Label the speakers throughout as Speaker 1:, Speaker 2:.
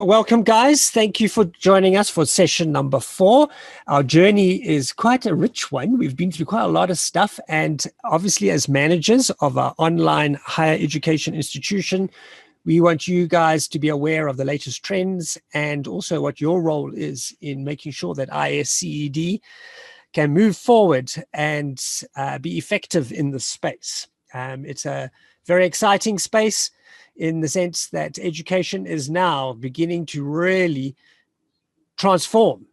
Speaker 1: Welcome, guys. Thank you for joining us for session number 4. Our journey is quite a rich one. We've been through quite a lot of stuff. And obviously, as managers of our online higher education institution, we want you guys to be aware of the latest trends and also what your role is in making sure that ISCED can move forward and be effective in the space. It's a very exciting space, in the sense that education is now beginning to really transform.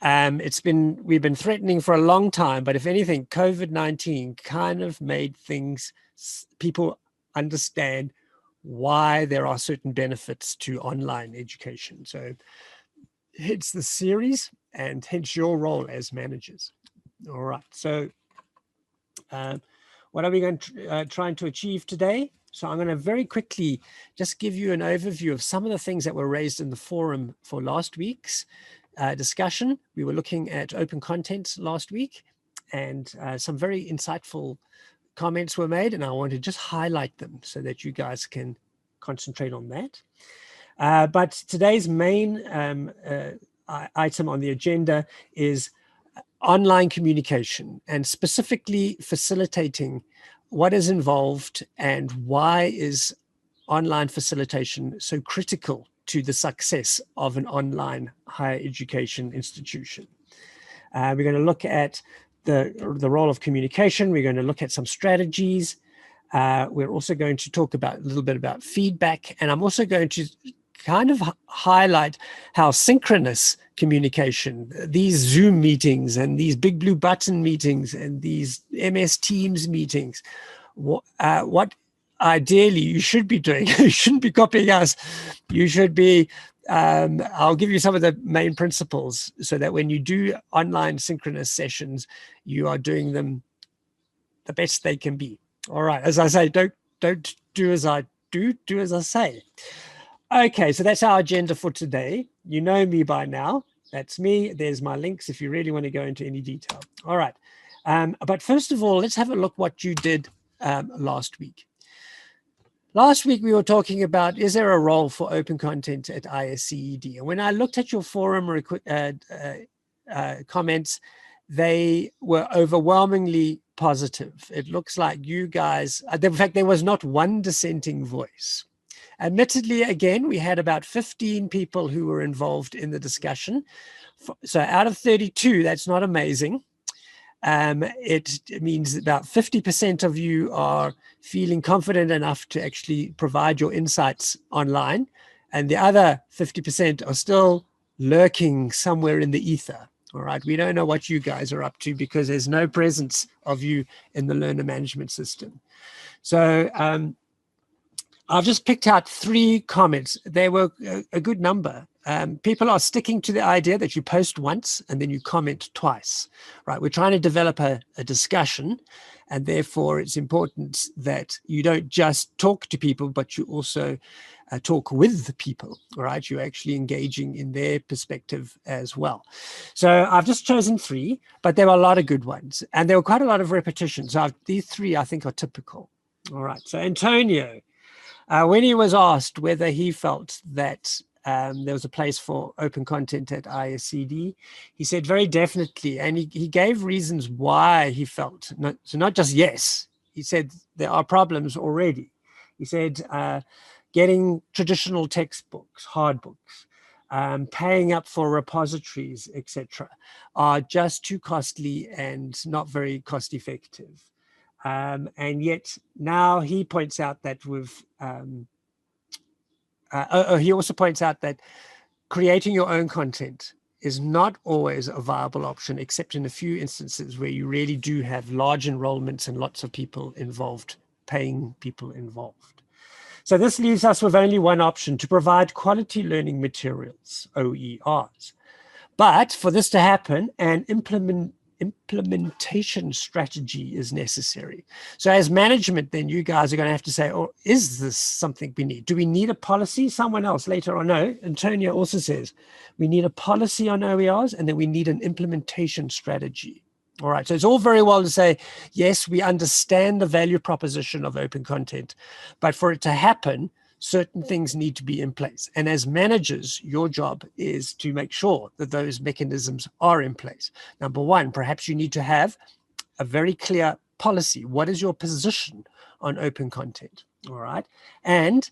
Speaker 1: We've been threatening for a long time, but if anything, COVID-19 kind of made people understand why there are certain benefits to online education. So hence the series and hence your role as managers. All right, so what are we going to trying to achieve today? So I'm going to very quickly just give you an overview of some of the things that were raised in the forum for last week's discussion. We were looking at open content last week, and some very insightful comments were made, and I want to just highlight them so that you guys can concentrate on that. But today's main item on the agenda is online communication, and specifically facilitating what is involved and why is online facilitation so critical to the success of an online higher education institution. We're going to look at the role of communication. We're going to look at some strategies. We're also going to talk a little bit about feedback, and I'm also going to kind of highlight how synchronous communication, these Zoom meetings and these big blue button meetings and these MS Teams meetings, what ideally you should be doing. You shouldn't be copying us. You should be, I'll give you some of the main principles so that when you do online synchronous sessions, you are doing them the best they can be. All right, as I say, don't do as I do as I say. Okay, so that's our agenda for today. You know me by now. That's me. There's my links if you really want to go into any detail. All right. But first of all, let's have a look what you did last week. Last week, we were talking about, is there a role for open content at ISCED? And when I looked at your forum comments, they were overwhelmingly positive. It looks like you guys, in fact, there was not one dissenting voice. Admittedly, again, we had about 15 people who were involved in the discussion. So out of 32, that's not amazing. It means about 50% of you are feeling confident enough to actually provide your insights online. And the other 50% are still lurking somewhere in the ether. All right, we don't know what you guys are up to because there's no presence of you in the learner management system. So I've just picked out 3 comments. They were a good number. People are sticking to the idea that you post once and then you comment twice, right? We're trying to develop a discussion, and therefore it's important that you don't just talk to people, but you also talk with the people, all right? You're actually engaging in their perspective as well. So I've just chosen 3, but there were a lot of good ones, and there were quite a lot of repetitions. So these 3, I think, are typical. All right, so Antonio, when he was asked whether he felt that there was a place for open content at ISCED, he said very definitely, and he gave reasons why he felt, not just yes, he said there are problems already. He said getting traditional textbooks, hard books, paying up for repositories, etc., are just too costly and not very cost effective. And yet now he points out that he also points out that creating your own content is not always a viable option, except in a few instances where you really do have large enrollments and lots of people involved, paying people involved. So this leaves us with only one option: to provide quality learning materials, OERs. But for this to happen, an implementation strategy is necessary. So as management, then you guys are going to have to say, oh, is this something we need? Do we need a policy? Someone else later on, no, Antonio also says, we need a policy on OERs, and then we need an implementation strategy. All right, so it's all very well to say, yes, we understand the value proposition of open content, but for it to happen, certain things need to be in place. And as managers, your job is to make sure that those mechanisms are in place. Number one, perhaps you need to have a very clear policy. What is your position on open content? All right. And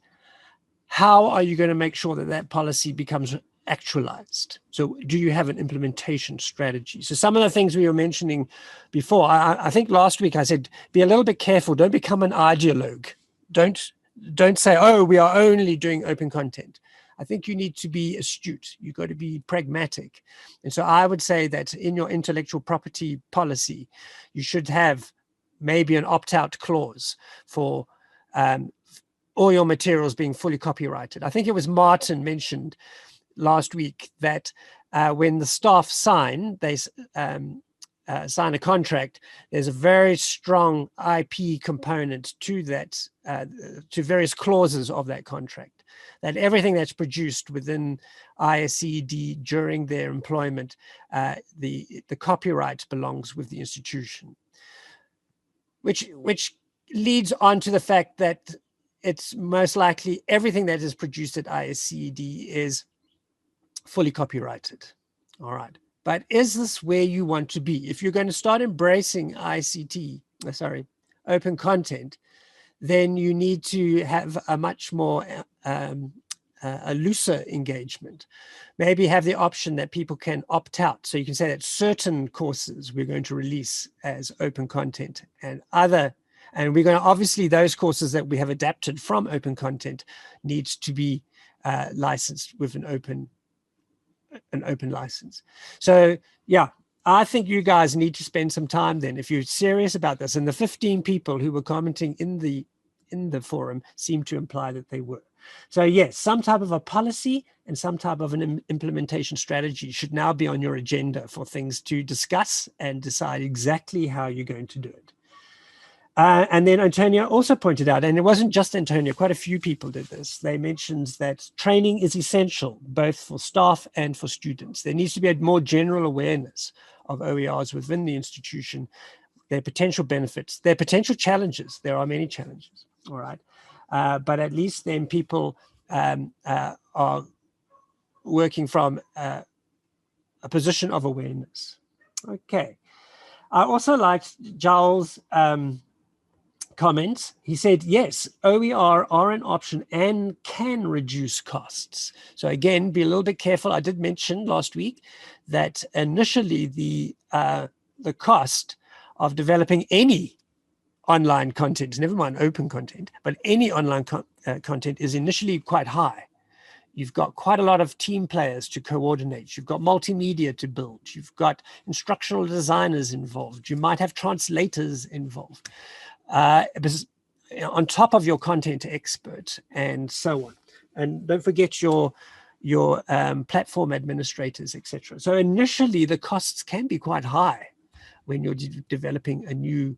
Speaker 1: how are you going to make sure that that policy becomes actualized? So do you have an implementation strategy? So some of the things we were mentioning before, I think last week I said, be a little bit careful. Don't become an ideologue. Don't say, oh, we are only doing open content. I think you need to be astute. You've got to be pragmatic. And so I would say that in your intellectual property policy, you should have maybe an opt-out clause for all your materials being fully copyrighted. I think it was Martin mentioned last week that when the staff sign, they sign a contract, there's a very strong IP component to that, to various clauses of that contract, that everything that's produced within ISCED during their employment, the copyright belongs with the institution, which leads on to the fact that it's most likely everything that is produced at ISCED is fully copyrighted. All right. But is this where you want to be? If you're going to start embracing open content, then you need to have a much more a looser engagement. Maybe have the option that people can opt out. So you can say that certain courses we're going to release as open content, and we're going to, obviously those courses that we have adapted from open content needs to be licensed with an open license. So yeah, I think you guys need to spend some time then, if you're serious about this. And the 15 people who were commenting in the forum seem to imply that they were. So yes, some type of a policy and some type of an implementation strategy should now be on your agenda for things to discuss and decide exactly how you're going to do it. And then Antonio also pointed out, and it wasn't just Antonio, quite a few people did this. They mentioned that training is essential, both for staff and for students. There needs to be a more general awareness of OERs within the institution, their potential benefits, their potential challenges. There are many challenges, all right? But at least then people are working from a position of awareness. Okay. I also liked Giles' comments. He said, yes, OER are an option and can reduce costs. So again, be a little bit careful. I did mention last week that initially the cost of developing any online content, never mind open content, but any online content is initially quite high. You've got quite a lot of team players to coordinate. You've got multimedia to build. You've got instructional designers involved. You might have translators involved. On top of your content expert and so on. And don't forget your platform administrators, etc. So initially the costs can be quite high when you're developing a new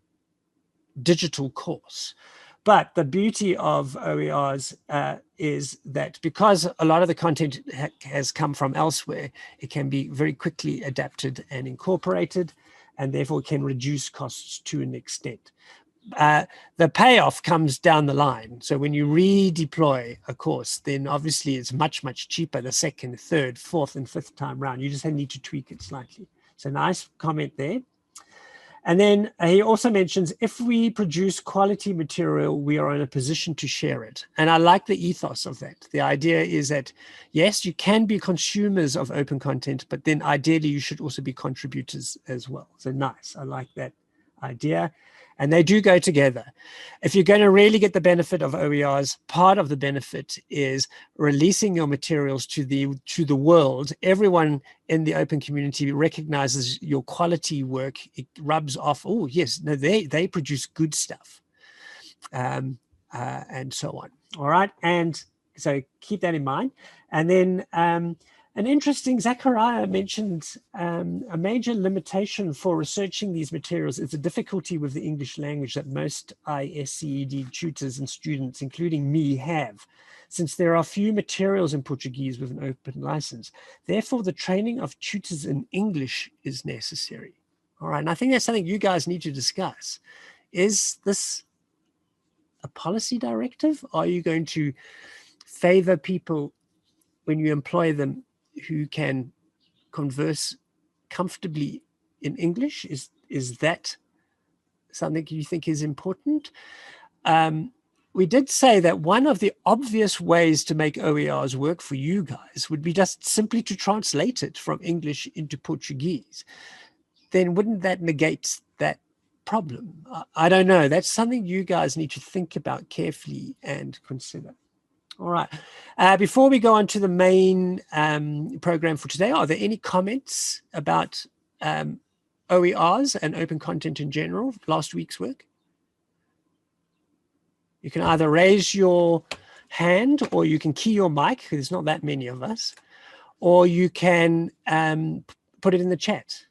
Speaker 1: digital course. But the beauty of OERs is that because a lot of the content has come from elsewhere, it can be very quickly adapted and incorporated, and therefore can reduce costs to an extent. The payoff comes down the line. So when you redeploy a course, then obviously it's much, much cheaper the second, third, fourth, and fifth time round. You just need to tweak it slightly. So nice comment there. And then he also mentions, if we produce quality material, we are in a position to share it. And I like the ethos of that. The idea is that, yes, you can be consumers of open content, but then ideally you should also be contributors as well. So nice. I like that idea. And they do go together. If you're going to really get the benefit of OERs, part of the benefit is releasing your materials to the world. Everyone in the open community recognizes your quality work. It rubs off. Oh, yes, no, they produce good stuff, and so on. All right, and so keep that in mind. And then an interesting, Zachariah mentioned a major limitation for researching these materials is the difficulty with the English language that most ISCED tutors and students, including me, have, since there are few materials in Portuguese with an open license. Therefore, the training of tutors in English is necessary. All right, and I think that's something you guys need to discuss. Is this a policy directive? Are you going to favor people when you employ them who can converse comfortably in English? Is that something you think is important? We did say that one of the obvious ways to make OERs work for you guys would be just simply to translate it from English into Portuguese. Then wouldn't that negate that problem? I don't know. That's something you guys need to think about carefully and consider. All right. Before we go on to the main program for today, are there any comments about OERs and open content in general, last week's work? You can either raise your hand or you can key your mic, because there's not that many of us, or you can put it in the chat.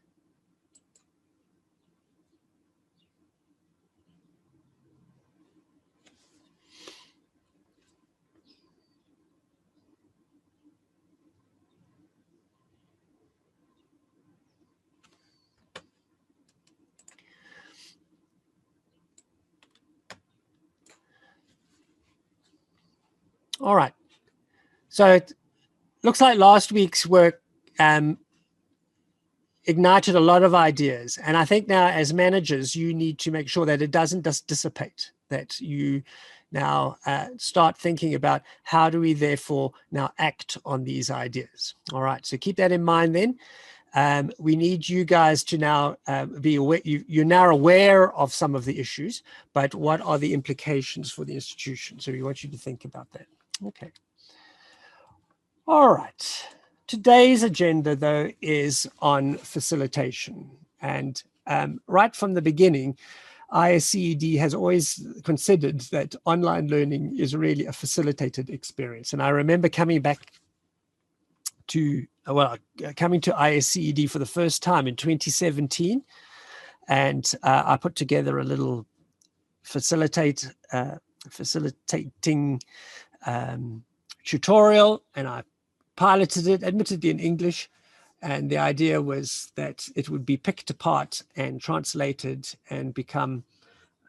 Speaker 1: All right. So it looks like last week's work ignited a lot of ideas. And I think now as managers, you need to make sure that it doesn't just dissipate, that you now start thinking about how do we therefore now act on these ideas. All right. So keep that in mind then. We need you guys to now be aware, you're now aware of some of the issues, but what are the implications for the institution? So we want you to think about that. Okay. All right. Today's agenda, though, is on facilitation. And right from the beginning, ISCED has always considered that online learning is really a facilitated experience. And I remember coming back to, coming to ISCED for the first time in 2017. And I put together a little facilitating tutorial, and I piloted it, admittedly in English, and the idea was that it would be picked apart and translated and become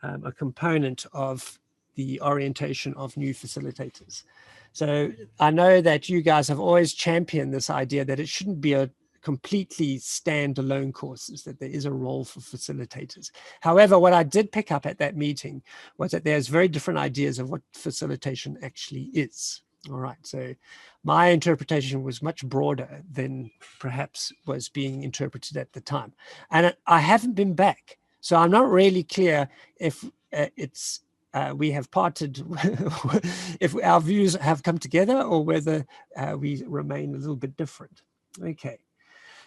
Speaker 1: a component of the orientation of new facilitators. So I know that you guys have always championed this idea that it shouldn't be a completely standalone courses, that there is a role for facilitators. However, what I did pick up at that meeting was that there's very different ideas of what facilitation actually is. All right, so my interpretation was much broader than perhaps was being interpreted at the time. And I haven't been back, so I'm not really clear if we have parted, if our views have come together, or whether we remain a little bit different. Okay,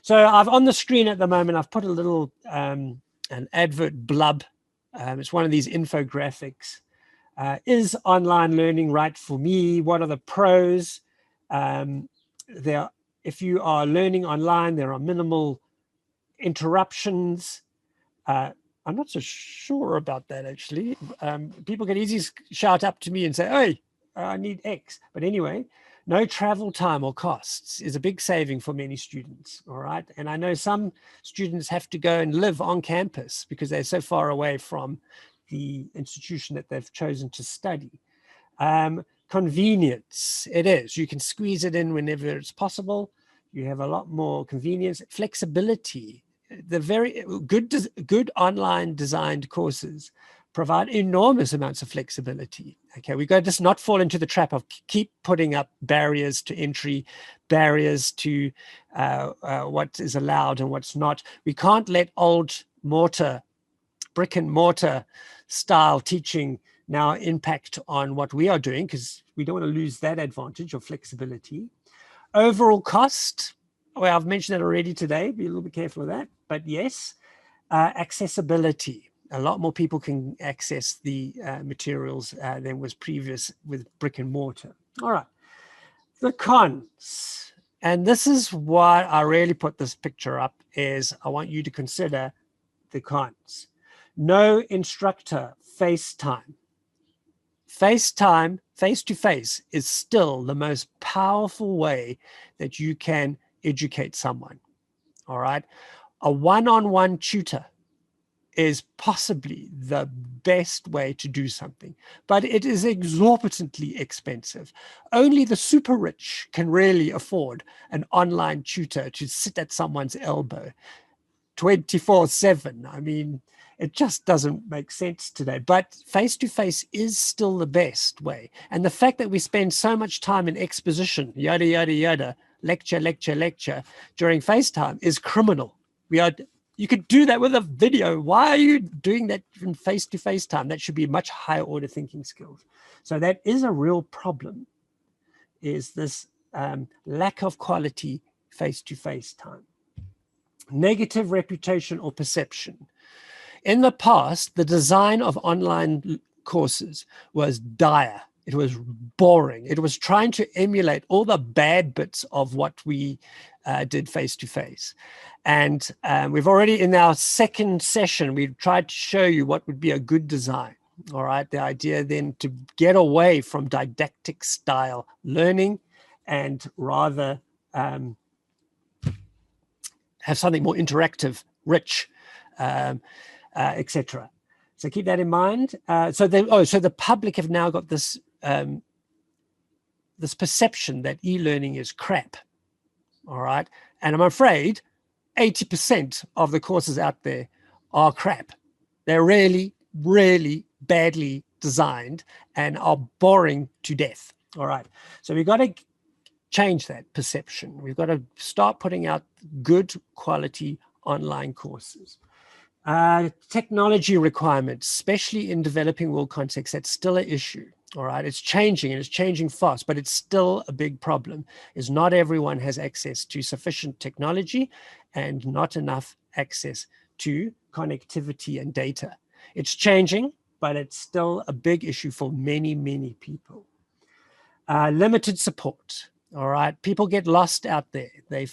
Speaker 1: so I've on the screen at the moment, I've put a little an advert blub. It's one of these infographics. Is online learning right for me? What are the pros? If you are learning online, there are minimal interruptions. I'm not so sure about that, actually. People can easily shout up to me and say, hey, I need X. But anyway, no travel time or costs is a big saving for many students, all right? And I know some students have to go and live on campus because they're so far away from the institution that they've chosen to study. Convenience, it is. You can squeeze it in whenever it's possible. You have a lot more convenience. Flexibility. The very good online designed courses provide enormous amounts of flexibility. Okay, we've got to just not fall into the trap of keep putting up barriers to entry, barriers to what is allowed and what's not. We can't let brick and mortar style teaching now impact on what we are doing, because we don't want to lose that advantage of flexibility. Overall cost, well, I've mentioned that already today, be a little bit careful of that, but yes. Accessibility, a lot more people can access the materials than was previous with brick and mortar. All right, the cons, and this is why I really put this picture up, is I want you to consider the cons. No instructor FaceTime. FaceTime, face-to-face, is still the most powerful way that you can educate someone, all right? A one-on-one tutor is possibly the best way to do something, but it is exorbitantly expensive. Only the super rich can really afford an online tutor to sit at someone's elbow 24/7. I mean, it just doesn't make sense today, but face-to-face is still the best way. And the fact that we spend so much time in exposition, yada, yada, yada, lecture, lecture, lecture during FaceTime is criminal. You could do that with a video. Why are you doing that in face-to-face time? That should be much higher order thinking skills. So that is a real problem, is this lack of quality face-to-face time. Negative reputation or perception. In the past, the design of online courses was dire. It was boring. It was trying to emulate all the bad bits of what we did face-to-face. And we've already, in our second session, we've tried to show you what would be a good design. All right, the idea then to get away from didactic style learning and rather have something more interactive, rich, etc. So keep that in mind. So the public have now got this this perception that e-learning is crap. All right, and I'm afraid 80% of the courses out there are crap. They're really, really badly designed and are boring to death. All right, so we've got to change that perception. We've got to start putting out good quality online courses. Technology requirements, especially in developing world context, that's still an issue. All right, it's changing and it's changing fast, but it's still a big problem. Is not everyone has access to sufficient technology and not enough access to connectivity and data. It's changing, but it's still a big issue for many, many people. Limited support. All right, people get lost out there. They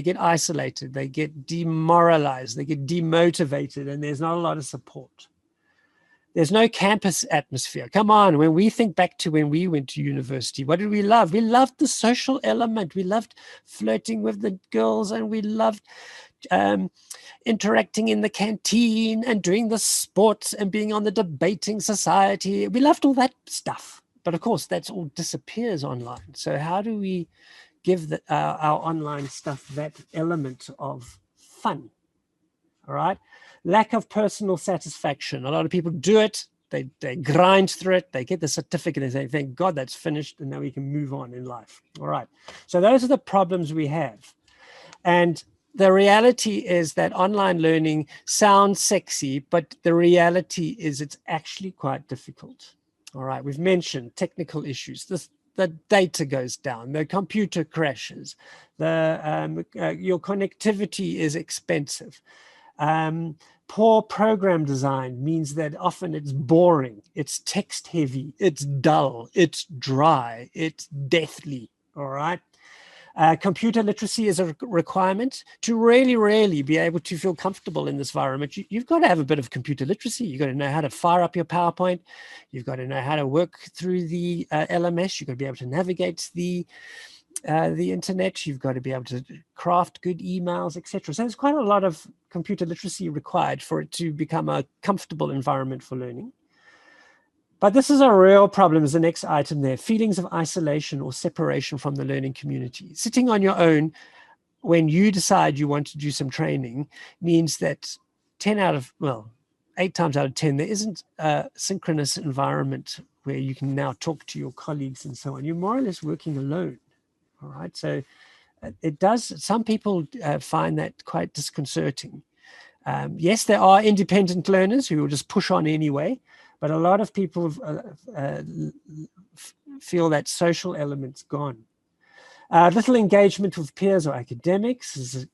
Speaker 1: get isolated, they get demoralized, they get demotivated, and there's not a lot of support. There's no campus atmosphere. Come on, when we think back to when we went to university, what did we love? We loved the social element. We loved flirting with the girls, and we loved interacting in the canteen and doing the sports and being on the debating society. We loved all that stuff. But of course, that's all disappears online. So how do we give our online stuff that element of fun? All right. Lack of personal satisfaction. A lot of people do it. They grind through it. They get the certificate and they say, thank God that's finished. And now we can move on in life. All right. So those are the problems we have. And the reality is that online learning sounds sexy, but the reality is it's actually quite difficult. All right, we've mentioned technical issues. The data goes down, the computer crashes, your connectivity is expensive. Poor program design means that often it's boring, it's text heavy, it's dull, it's dry, it's deathly. All right. Computer literacy is a requirement to really be able to feel comfortable in this environment. You've got to have a bit of computer literacy. You've got to know how to fire up your PowerPoint. You've got to know how to work through the LMS. You've got to be able to navigate the internet. You've got to be able to craft good emails, etc. So there's quite a lot of computer literacy required for it to become a comfortable environment for learning. But this is a real problem, is the next item there. Feelings of isolation or separation from the learning community. Sitting on your own when you decide you want to do some training means that 8 times out of 10, there isn't a synchronous environment where you can now talk to your colleagues and so on. You're more or less working alone. All right. So some people find that quite disconcerting. Yes, there are independent learners who will just push on anyway. But a lot of people feel that social element's gone. Little engagement with peers or academics is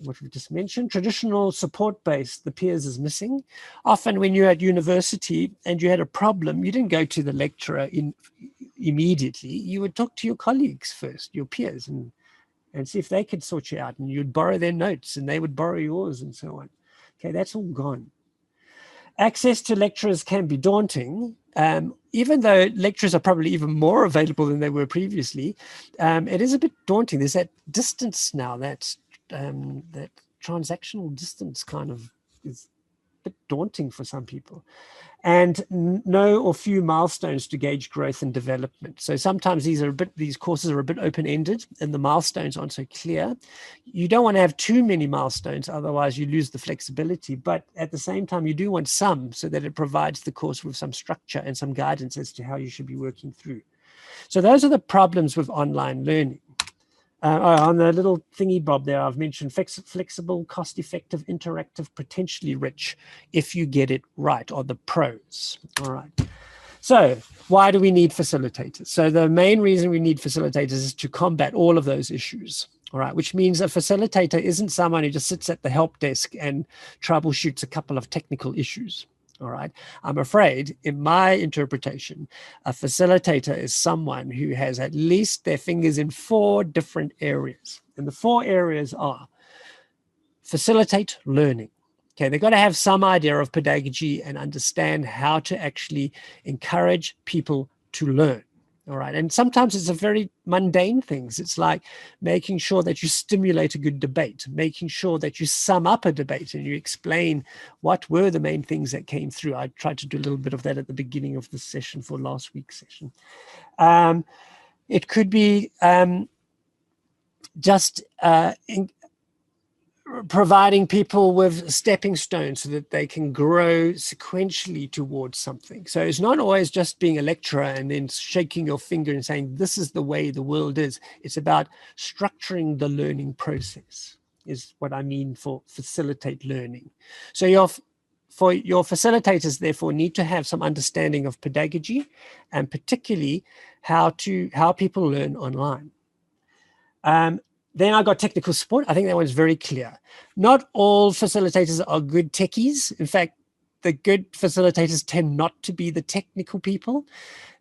Speaker 1: what we just mentioned. Traditional support base, the peers is missing. Often when you're at university and you had a problem, you didn't go to the lecturer immediately. You would talk to your colleagues first, your peers, and see if they could sort you out. And you'd borrow their notes and they would borrow yours and so on. Okay, that's all gone. Access to lecturers can be daunting, even though lecturers are probably even more available than they were previously. It is a bit daunting. There's that distance now, that transactional distance kind of is a bit daunting for some people. and no or few milestones to gauge growth and development. So sometimes these courses are a bit open-ended and the milestones aren't so clear. You don't want to have too many milestones, otherwise you lose the flexibility. But at the same time, you do want some so that it provides the course with some structure and some guidance as to how you should be working through. So those are the problems with online learning. On the little thingy bob there, I've mentioned flexible, cost-effective, interactive, potentially rich, if you get it right, are the pros. All right. So why do we need facilitators? So the main reason we need facilitators is to combat all of those issues. All right, which means a facilitator isn't someone who just sits at the help desk and troubleshoots a couple of technical issues. All right. I'm afraid, in my interpretation, a facilitator is someone who has at least their fingers in 4 different areas. And the 4 areas are facilitate learning. Okay, they've got to have some idea of pedagogy and understand how to actually encourage people to learn. All right. And sometimes it's a very mundane things. It's like making sure that you stimulate a good debate, making sure that you sum up a debate and you explain what were the main things that came through. I tried to do a little bit of that at the beginning of the session for last week's session. It could be just providing people with stepping stones so that they can grow sequentially towards something. So it's not always just being a lecturer and then shaking your finger and saying, this is the way the world is. It's about structuring the learning process, is what I mean for facilitate learning. So your facilitators, therefore, need to have some understanding of pedagogy and particularly how people learn online. Then I got technical support. I think that one's very clear. Not all facilitators are good techies. In fact, the good facilitators tend not to be the technical people.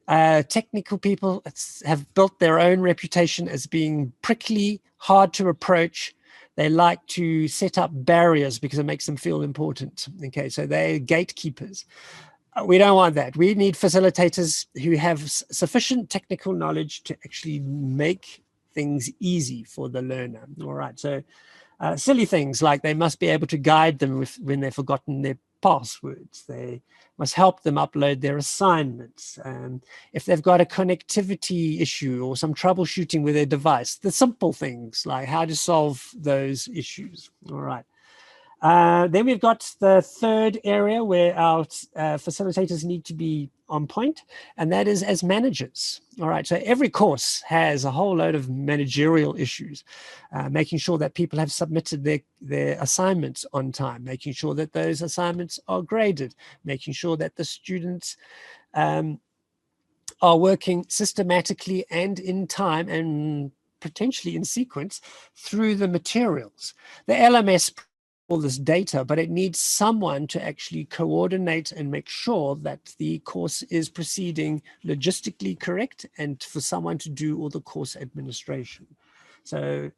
Speaker 1: Technical people have built their own reputation as being prickly, hard to approach. They like to set up barriers because it makes them feel important. Okay, so they're gatekeepers. We don't want that. We need facilitators who have sufficient technical knowledge to actually make things easy for the learner. All right. So silly things like they must be able to guide them when they've forgotten their passwords. They must help them upload their assignments. If they've got a connectivity issue or some troubleshooting with their device, the simple things like how to solve those issues. All right. Then we've got the third area where our facilitators need to be on point, and that is as managers. All right, so every course has a whole load of managerial issues, making sure that people have submitted their assignments on time, making sure that those assignments are graded, making sure that the students are working systematically and in time and potentially in sequence through the materials. The LMS all this data, but it needs someone to actually coordinate and make sure that the course is proceeding logistically correct and for someone to do all the course administration. So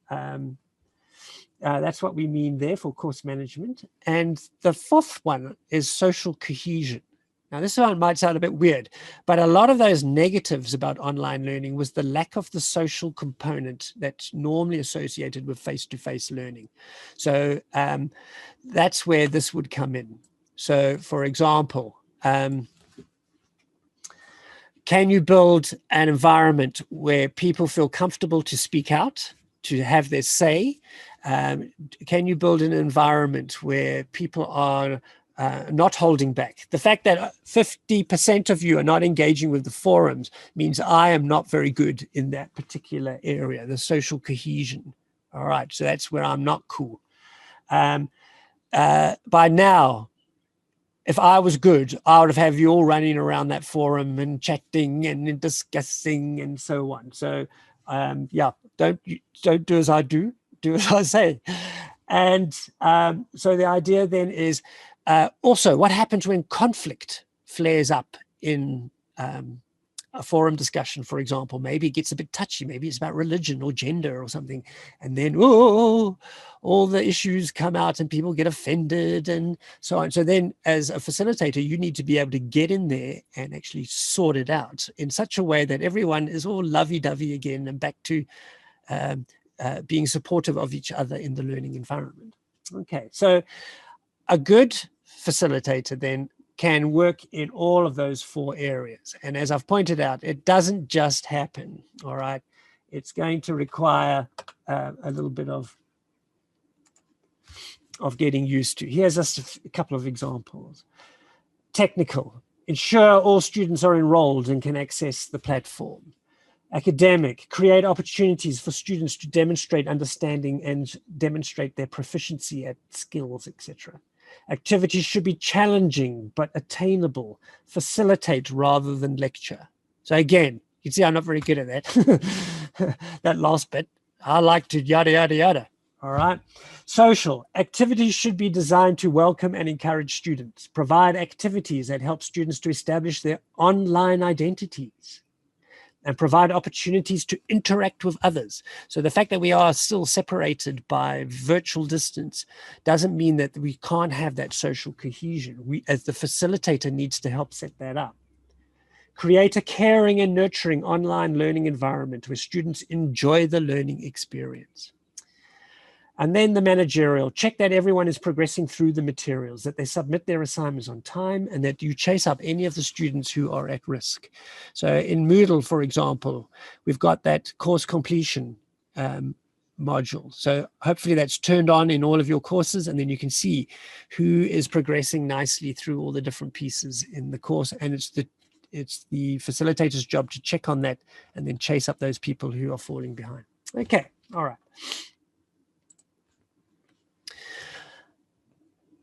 Speaker 1: that's what we mean there for course management. And the 4th one is social cohesion. Now, this one might sound a bit weird, but a lot of those negatives about online learning was the lack of the social component that's normally associated with face-to-face learning. So that's where this would come in. So, for example, can you build an environment where people feel comfortable to speak out, to have their say? Can you build an environment where people are not holding back? The fact that 50% of you are not engaging with the forums means I am not very good in that particular area, the social cohesion. All right, so that's where I'm not cool. By now, if I was good, I would have you all running around that forum and chatting and discussing and so on. So yeah, don't do as I do as I say. And so the idea then is also what happens when conflict flares up in a forum discussion, for example. Maybe it gets a bit touchy. Maybe it's about religion or gender or something. And then, all the issues come out and people get offended and so on. So then as a facilitator, you need to be able to get in there and actually sort it out in such a way that everyone is all lovey-dovey again and back to being supportive of each other in the learning environment. Okay, so a good facilitator then can work in all of those 4 areas. And as I've pointed out, it doesn't just happen, all right? It's going to require a little bit of getting used to. Here's just a couple of examples. Technical, ensure all students are enrolled and can access the platform. Academic, create opportunities for students to demonstrate understanding and demonstrate their proficiency at skills, etc. Activities should be challenging but attainable. Facilitate rather than lecture. So again, you can see I'm not very good at that. That last bit, I like to yada, yada, yada. All right. Social, activities should be designed to welcome and encourage students. Provide activities that help students to establish their online identities and provide opportunities to interact with others. So the fact that we are still separated by virtual distance doesn't mean that we can't have that social cohesion. We, as the facilitator, needs to help set that up. Create a caring and nurturing online learning environment where students enjoy the learning experience. And then the managerial, check that everyone is progressing through the materials, that they submit their assignments on time, and that you chase up any of the students who are at risk. So in Moodle, for example, we've got that course completion module. So hopefully that's turned on in all of your courses, and then you can see who is progressing nicely through all the different pieces in the course. And it's the facilitator's job to check on that and then chase up those people who are falling behind. Okay, all right.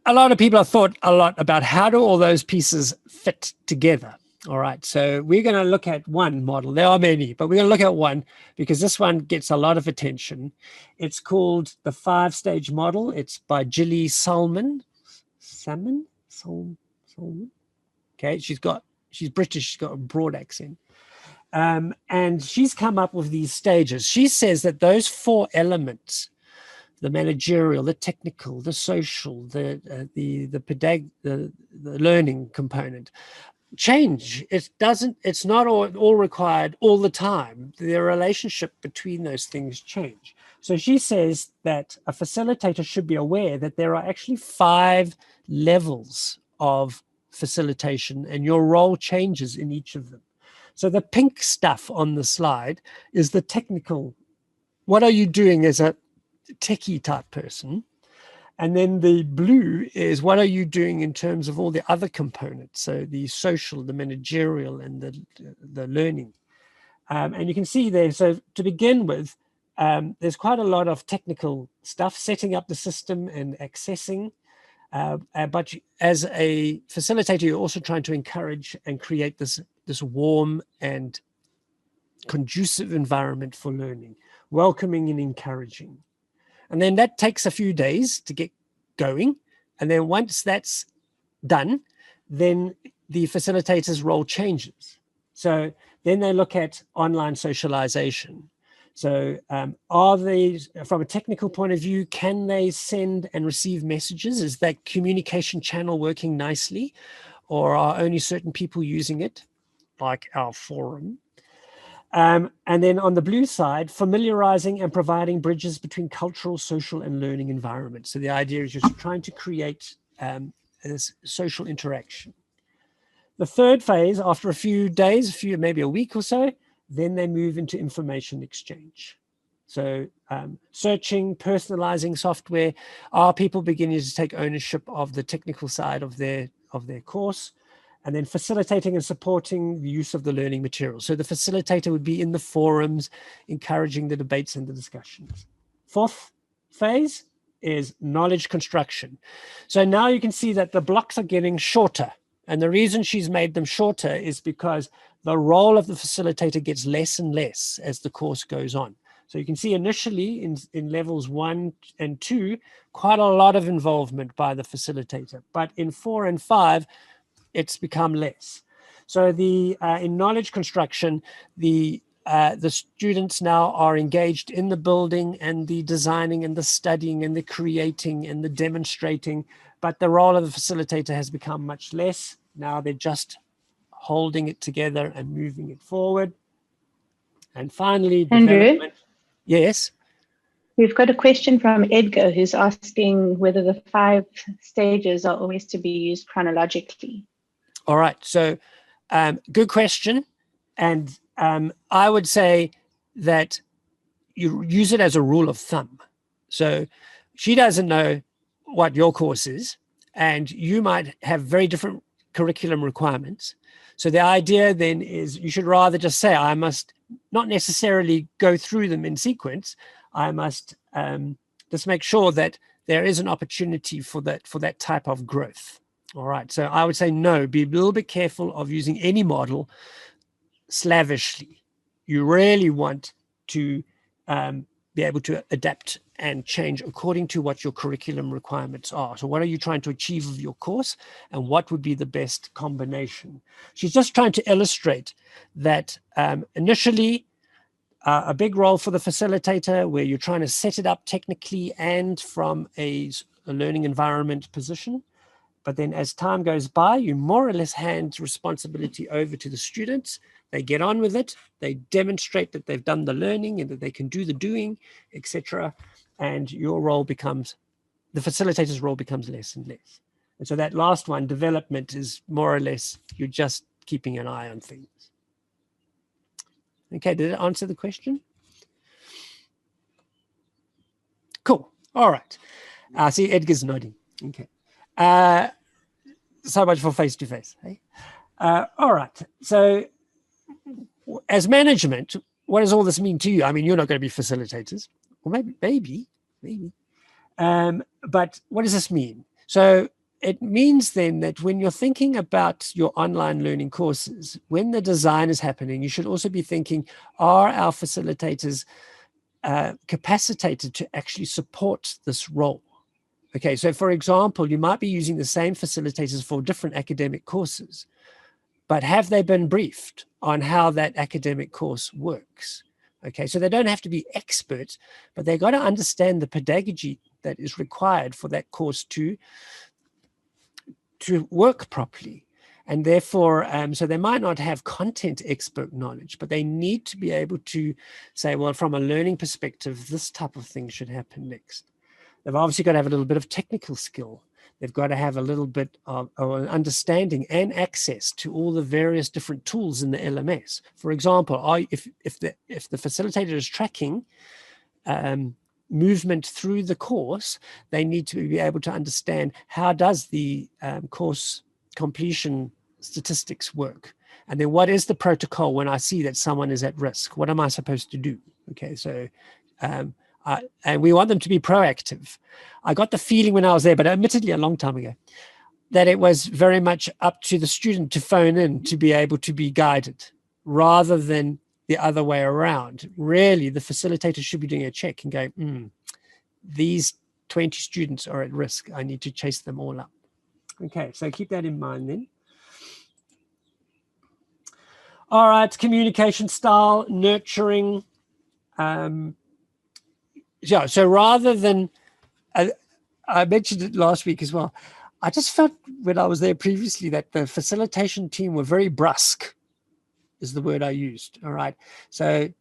Speaker 1: A lot of people have thought a lot about how do all those pieces fit together. All right, so we're going to look at one model. There are many, but we're going to look at one because this one gets a lot of attention. It's called the 5-stage model. It's by Salmon. Salmon? Okay, she's British. She's got a broad accent. And she's come up with these stages. She says that those 4 elements, the managerial, the technical, the social, the learning component, change. It's not all required all the time. The relationship between those things change. So she says that a facilitator should be aware that there are actually 5 levels of facilitation, and your role changes in each of them. So the pink stuff on the slide is the technical. What are you doing as a techie type person? And then the blue is what are you doing in terms of all the other components, so the social, the managerial, and the learning. And you can see there, so to begin with, there's quite a lot of technical stuff, setting up the system and accessing, but as a facilitator, you're also trying to encourage and create this warm and conducive environment for learning, welcoming and encouraging. And then that takes a few days to get going. And then once that's done, then the facilitator's role changes. So then they look at online socialization. So are they, from a technical point of view, can they send and receive messages? Is that communication channel working nicely? Or are only certain people using it, like our forum? And then on the blue side, familiarizing and providing bridges between cultural, social, and learning environments. So the idea is just trying to create this social interaction. The third phase, after a few days, maybe a week or so, then they move into information exchange. So searching, personalizing software, are people beginning to take ownership of the technical side of their course? And then facilitating and supporting the use of the learning material. So the facilitator would be in the forums, encouraging the debates and the discussions. 4th phase is knowledge construction. So now you can see that the blocks are getting shorter. And the reason she's made them shorter is because the role of the facilitator gets less and less as the course goes on. So you can see initially in levels 1 and 2, quite a lot of involvement by the facilitator. But in 4 and 5, it's become less. So in knowledge construction, the students now are engaged in the building and the designing and the studying and the creating and the demonstrating, but the role of the facilitator has become much less. Now they're just holding it together and moving it forward. And finally, development. Yes?
Speaker 2: We've got a question from Edgar, who's asking whether the 5 stages are always to be used chronologically.
Speaker 1: All right. So good question. And I would say that you use it as a rule of thumb. So she doesn't know what your course is, and you might have very different curriculum requirements. So the idea then is you should rather just say, I must not necessarily go through them in sequence. I must just make sure that there is an opportunity for that type of growth. All right. So I would say no, be a little bit careful of using any model slavishly. You really want to be able to adapt and change according to what your curriculum requirements are. So what are you trying to achieve of your course, and what would be the best combination? She's just trying to illustrate that initially a big role for the facilitator, where you're trying to set it up technically and from a learning environment position. But then as time goes by, you more or less hand responsibility over to the students. They get on with it. They demonstrate that they've done the learning and that they can do the doing, etc. And your role becomes, the facilitator's role becomes less and less. And so that last one, development, is more or less, you're just keeping an eye on things. Okay, did it answer the question? Cool. All right. I see Edgar's nodding. Okay. So much for face-to-face. Hey? All right. So as management, what does all this mean to you? I mean, you're not going to be facilitators. Or maybe. But what does this mean? So it means then that when you're thinking about your online learning courses, when the design is happening, you should also be thinking, are our facilitators capacitated to actually support this role? Okay, so for example, you might be using the same facilitators for different academic courses, but have they been briefed on how that academic course works? Okay, so they don't have to be experts, but they've got to understand the pedagogy that is required for that course to work properly. And therefore, so they might not have content expert knowledge, but they need to be able to say, well, from a learning perspective, this type of thing should happen next. They've obviously got to have a little bit of technical skill. They've got to have a little bit of an understanding and access to all the various different tools in the LMS. For example, if the facilitator is tracking movement through the course, they need to be able to understand how does the course completion statistics work, and then what is the protocol when I see that someone is at risk? What am I supposed to do? Okay, so and we want them to be proactive. I got the feeling when I was there, but admittedly a long time ago, that it was very much up to the student to phone in to be able to be guided, rather than the other way around. Really, the facilitator should be doing a check and going, these 20 students are at risk. I need to chase them all up. Okay, so keep that in mind then. All right, communication style, nurturing. Yeah, so rather than, I mentioned it last week as well, I just felt when I was there previously that the facilitation team were very brusque, is the word I used. All right. So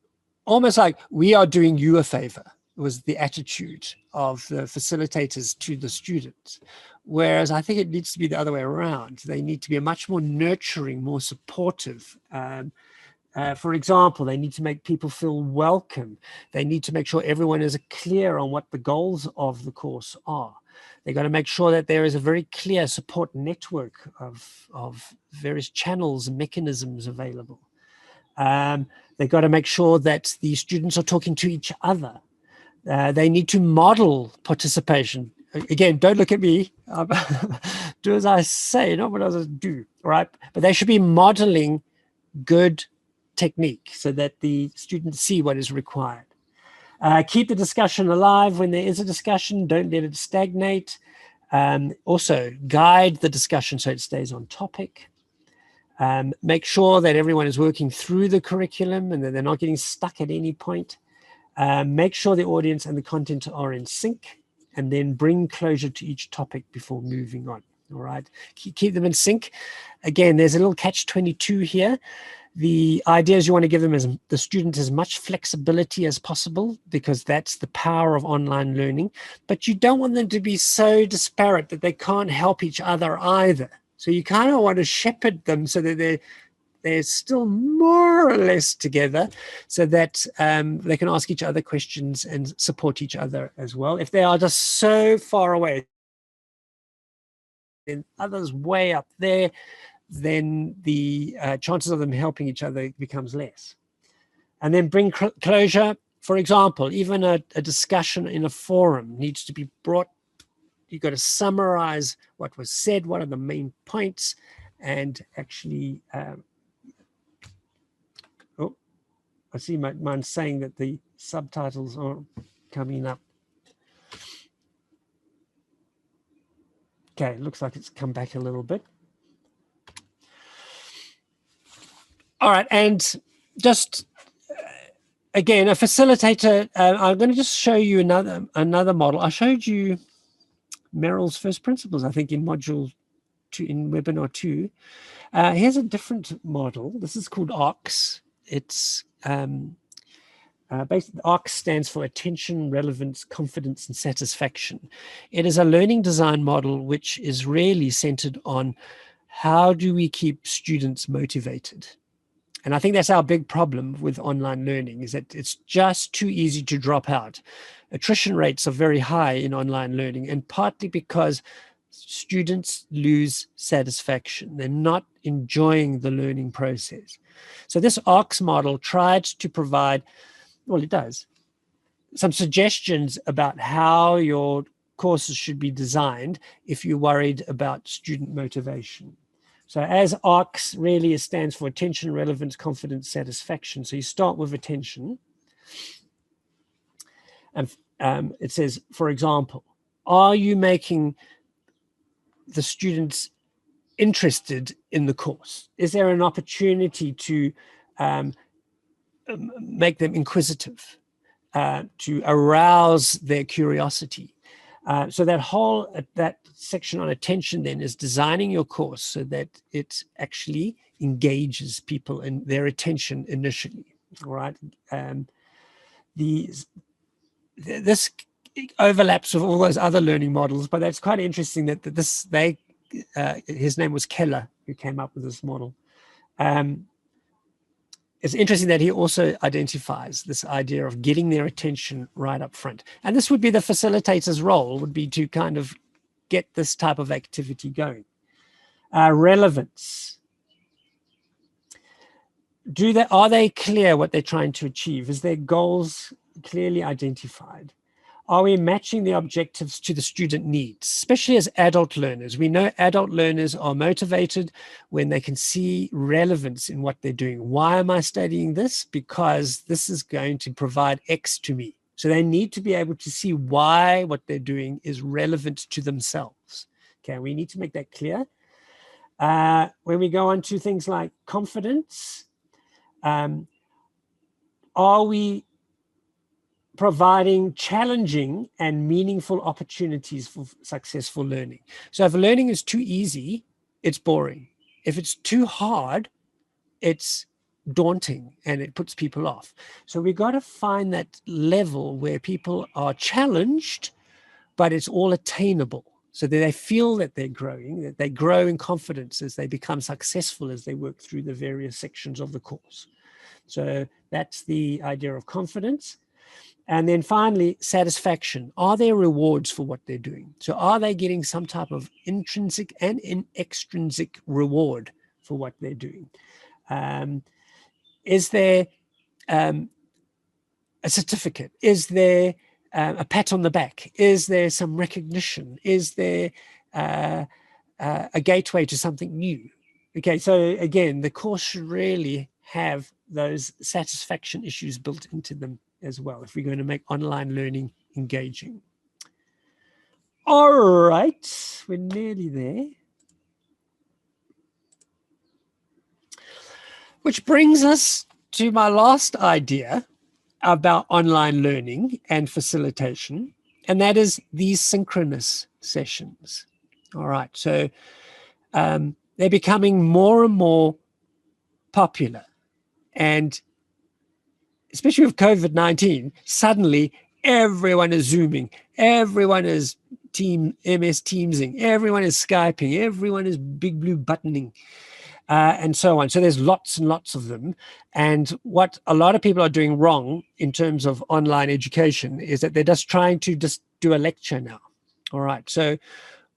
Speaker 1: almost like, we are doing you a favor, was the attitude of the facilitators to the students. Whereas I think it needs to be the other way around. They need to be much more nurturing, more supportive. For example, they need to make people feel welcome. They need to make sure everyone is clear on what the goals of the course are. They've got to make sure that there is a very clear support network of various channels and mechanisms available. They've got to make sure that the students are talking to each other. They need to model participation. Again, don't look at me. Do as I say, not what others do, right? But they should be modeling good technique so that the students see what is required. Keep the discussion alive when there is a discussion. Don't let it stagnate. Also, guide the discussion so it stays on topic. Make sure that everyone is working through the curriculum and that they're not getting stuck at any point. Make sure the audience and the content are in sync, and then bring closure to each topic before moving on. All right, keep them in sync. Again, there's a little catch-22 here. The idea is you want to give them the student as much flexibility as possible, because that's the power of online learning. But you don't want them to be so disparate that they can't help each other either. So you kind of want to shepherd them so that they're still more or less together, so that they can ask each other questions and support each other as well. If they are just so far away, then others way up there, then the chances of them helping each other becomes less. And then bring closure. For example, even a discussion in a forum needs to be brought. You've got to summarize what was said, what are the main points, and actually, oh, I see mine saying that the subtitles aren't coming up. Okay, looks like it's come back a little bit. All right, and just again, a facilitator. I'm going to just show you another model. I showed you Merrill's first principles, I think, in module 2, in webinar 2. Here's a different model. This is called ARCS. It's basically, ARCS stands for Attention, Relevance, Confidence, and Satisfaction. It is a learning design model which is really centered on how do we keep students motivated. And I think that's our big problem with online learning, is that it's just too easy to drop out. Attrition rates are very high in online learning, and partly because students lose satisfaction. They're not enjoying the learning process. So this ARCS model tried to provide, well, it does, some suggestions about how your courses should be designed if you're worried about student motivation. So as ARCS really stands for attention, relevance, confidence, satisfaction. So you start with attention. And it says, for example, are you making the students interested in the course? Is there an opportunity to make them inquisitive, to arouse their curiosity? So that section on attention then is designing your course so that it actually engages people in their attention initially. All right. This overlaps with all those other learning models, but that's quite interesting that his name was Keller, who came up with this model. It's interesting that he also identifies this idea of getting their attention right up front. And this would be the facilitator's role, would be to kind of get this type of activity going. Relevance. Are they clear what they're trying to achieve? Is their goals clearly identified? Are we matching the objectives to the student needs, especially as adult learners? We know adult learners are motivated when they can see relevance in what they're doing. Why am I studying this? Because this is going to provide X to me. So they need to be able to see why what they're doing is relevant to themselves. Okay, we need to make that clear. When we go on to things like confidence, are we providing challenging and meaningful opportunities for successful learning? So if learning is too easy, it's boring. If it's too hard, it's daunting and it puts people off. So we got to find that level where people are challenged, but it's all attainable, so that they feel that they're growing, that they grow in confidence as they become successful as they work through the various sections of the course. So that's the idea of confidence. And then finally, satisfaction. Are there rewards for what they're doing? So are they getting some type of intrinsic and extrinsic reward for what they're doing? Is there a certificate? Is there a pat on the back? Is there some recognition? Is there a gateway to something new? Okay, so again, the course should really have those satisfaction issues built into them as well, if we're going to make online learning engaging. All right, we're nearly there. Which brings us to my last idea about online learning and facilitation, and that is these synchronous sessions. All right, so they're becoming more and more popular, and especially with COVID-19, suddenly everyone is Zooming, everyone is MS Teamsing. Everyone is Skyping. Everyone is big blue buttoning. And so on. So there's lots and lots of them. And what a lot of people are doing wrong in terms of online education is that they're just trying to just do a lecture now. All right. So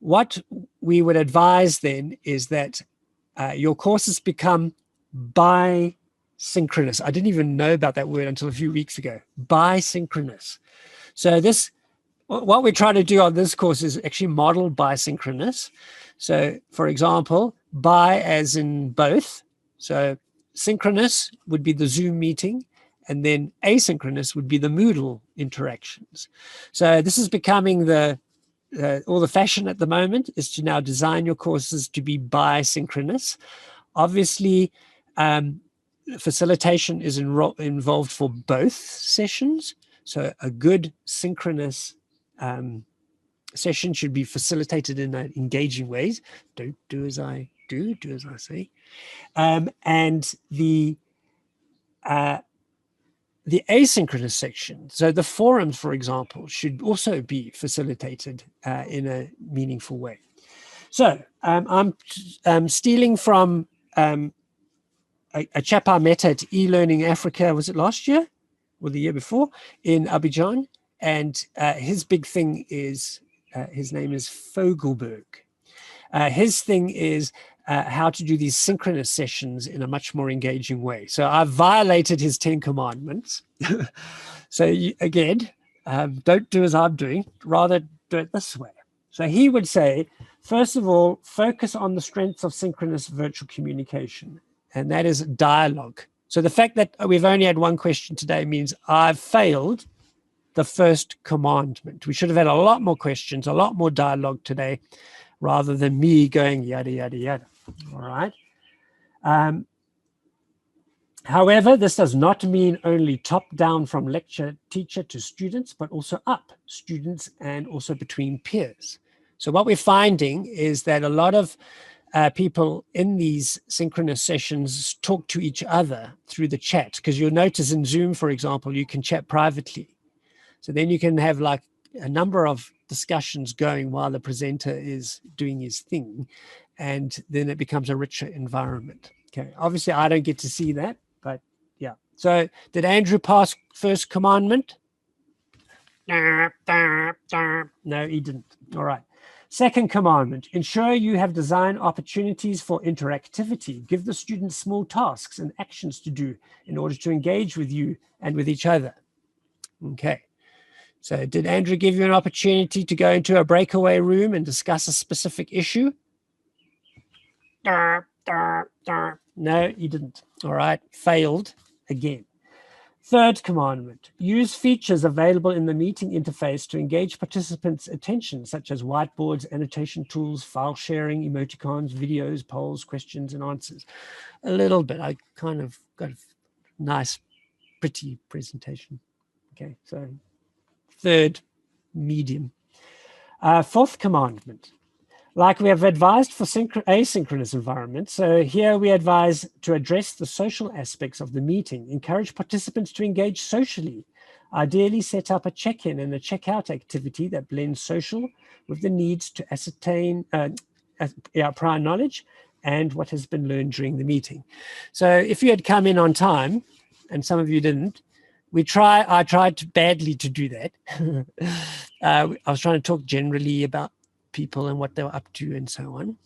Speaker 1: what we would advise then is that your courses become bisynchronous. I didn't even know about that word until a few weeks ago. Bisynchronous. So what we're trying to do on this course is actually model bisynchronous. So, for example, bi as in both. So synchronous would be the Zoom meeting, and then asynchronous would be the Moodle interactions. So this is becoming all the fashion at the moment, is to now design your courses to be bisynchronous. Obviously, facilitation is involved for both sessions. So a good synchronous session should be facilitated in engaging ways. Don't do as I do as I say. And the asynchronous section, so the forums, for example, should also be facilitated in a meaningful way. So I'm stealing from a chap I met at eLearning Africa, was it last year or the year before, in Abidjan? And his big thing is, his name is Fogelberg. His thing is how to do these synchronous sessions in a much more engaging way. So I've violated his 10 commandments. So again, don't do as I'm doing, rather do it this way. So he would say, first of all, focus on the strengths of synchronous virtual communication, and that is dialogue. So the fact that we've only had one question today means I've failed the first commandment. We should have had a lot more questions, a lot more dialogue today, rather than me going yada, yada, yada. All right. However, this does not mean only top down from lecture teacher to students, but also up students and also between peers. So what we're finding is that a lot of people in these synchronous sessions talk to each other through the chat, because you'll notice in Zoom, for example, you can chat privately. So then you can have like a number of discussions going while the presenter is doing his thing, and then it becomes a richer environment. Okay, obviously I don't get to see that, but yeah. So did Andrew pass first commandment? No, he didn't. All right. Second commandment, ensure you have design opportunities for interactivity. Give the students small tasks and actions to do in order to engage with you and with each other. Okay. So did Andrew give you an opportunity to go into a breakaway room and discuss a specific issue? No, he didn't. All right. Failed again. Third commandment, use features available in the meeting interface to engage participants' attention, such as whiteboards, annotation tools, file sharing, emoticons, videos, polls, questions, and answers. A little bit. I kind of got a nice, pretty presentation. Okay, so third, medium. Fourth commandment, like we have advised for asynchronous environments, so here we advise to address the social aspects of the meeting, encourage participants to engage socially, ideally set up a check-in and a check-out activity that blends social with the needs to ascertain prior knowledge and what has been learned during the meeting. So if you had come in on time, and some of you didn't, I tried badly to do that. I was trying to talk generally about people and what they were up to and so